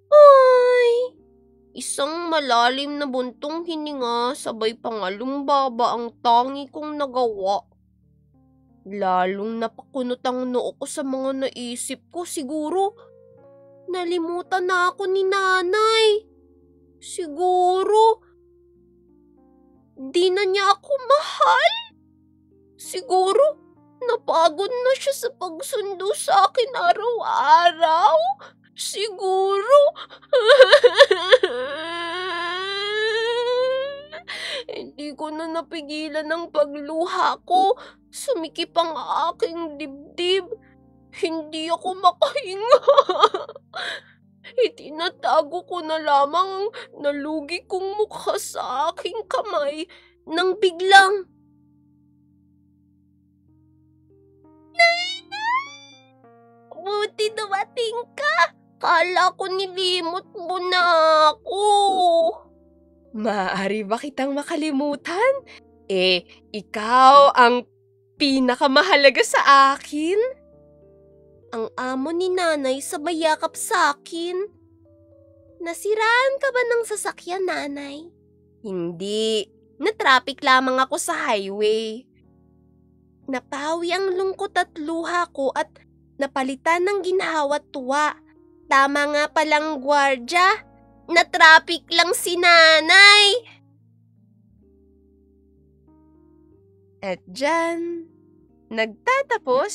Ay! Isang malalim na buntong hininga sabay pangalumbaba ang tangi kong nagawa. Lalong napakunot ang noo ko sa mga naisip ko. Siguro, nalimutan na ako ni nanay. Siguro, di na niya ako mahal. Siguro, napagod na siya sa pagsundo sa akin araw-araw. Siguro, hindi ko na napigilan ang pagluha ko. Sumikip ang aking dibdib. Hindi ako makahinga. Itinatago ko na lamang nalugi kong mukha sa aking kamay nang biglang, buti dumating ka! Kala ko nilimot mo na ako. Maaari ba kitang makalimutan? Ikaw ang pinakamahalaga sa akin. Ang amo ni nanay sabay yakap sa akin. Nasiraan ka ba ng sasakyan, nanay? Hindi. Na-traffic lamang ako sa highway. Napawi ang lungkot at luha ko at napalitan ng ginhawa at tuwa. Tama nga palang gwardya. Na-traffic lang si nanay. At dyan, nagtatapos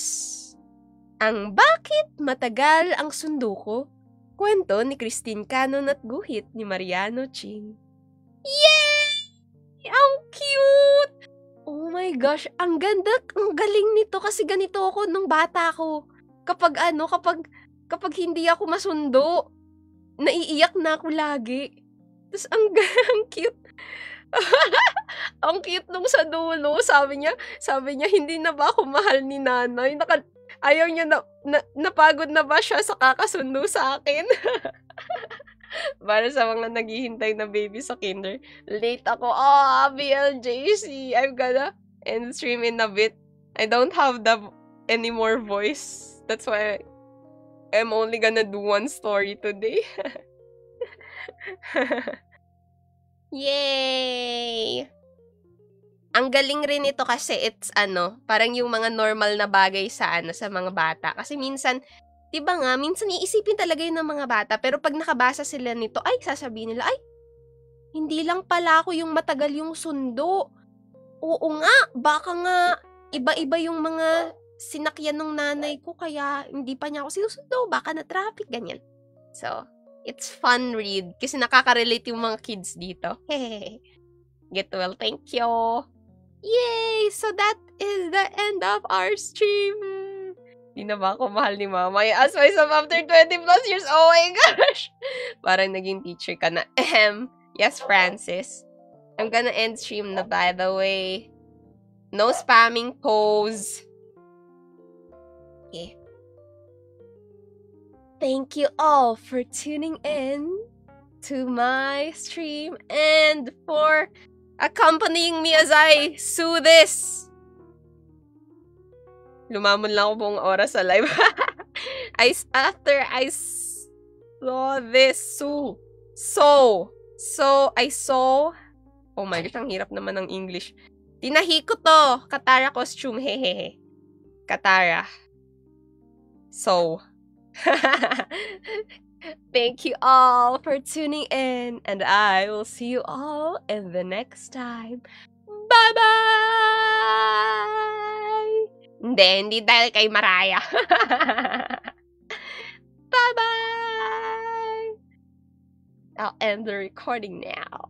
ang Bakit Matagal ang Sundo Ko? Kwento ni Christine Canon at guhit ni Mariano Ching. Yay! Ang cute! Oh my gosh, ang ganda, ang galing nito kasi ganito ako nung bata ko. Kapag hindi ako masundo, naiiyak na ako lagi. Tapos ang cute. Ang cute nung sa dulo, sabi niya hindi na ba ako mahal ni nanay? Ayaw niya napagod na ba siya sa kakasundo sa akin? Para sa mga naghihintay na baby sa kinder. Late ako. BLJC. end stream in a bit. I don't have any more voice. That's why I'm only gonna do one story today. Yay! Ang galing rin ito kasi it's parang yung mga normal na bagay sa sa mga bata. Kasi minsan, 'di ba nga, minsan iisipin talaga yun ng mga bata, pero pag nakabasa sila nito, ay sasabihin nila, ay, hindi lang pala ako yung matagal yung sundo. Oo nga, baka nga iba-iba yung mga sinakyan ng nanay ko kaya hindi pa niya ako sinusundo, baka na traffic, ganyan. So, it's fun read kasi nakaka-relate yung mga kids dito. Get well, thank you. Yay! So that is the end of our stream. Di na ba ako mahal ni mama? I asked myself after 20 plus years, oh my gosh! Parang naging teacher ka na. Yes, Francis. I'm gonna end stream na, by the way. No spamming pose. Okay. Thank you all for tuning in to my stream and for accompanying me as I sue this. Lumamon lang ako buong oras sa live. After I saw this I saw, oh my gosh, ang hirap naman ng English. Tinahi ko to. Katara costume. Hehehe. Katara. So. Thank you all for tuning in, and I will see you all in the next time. Bye-bye! Hindi dahil kay Mariah. Bye-bye! I'll end the recording now.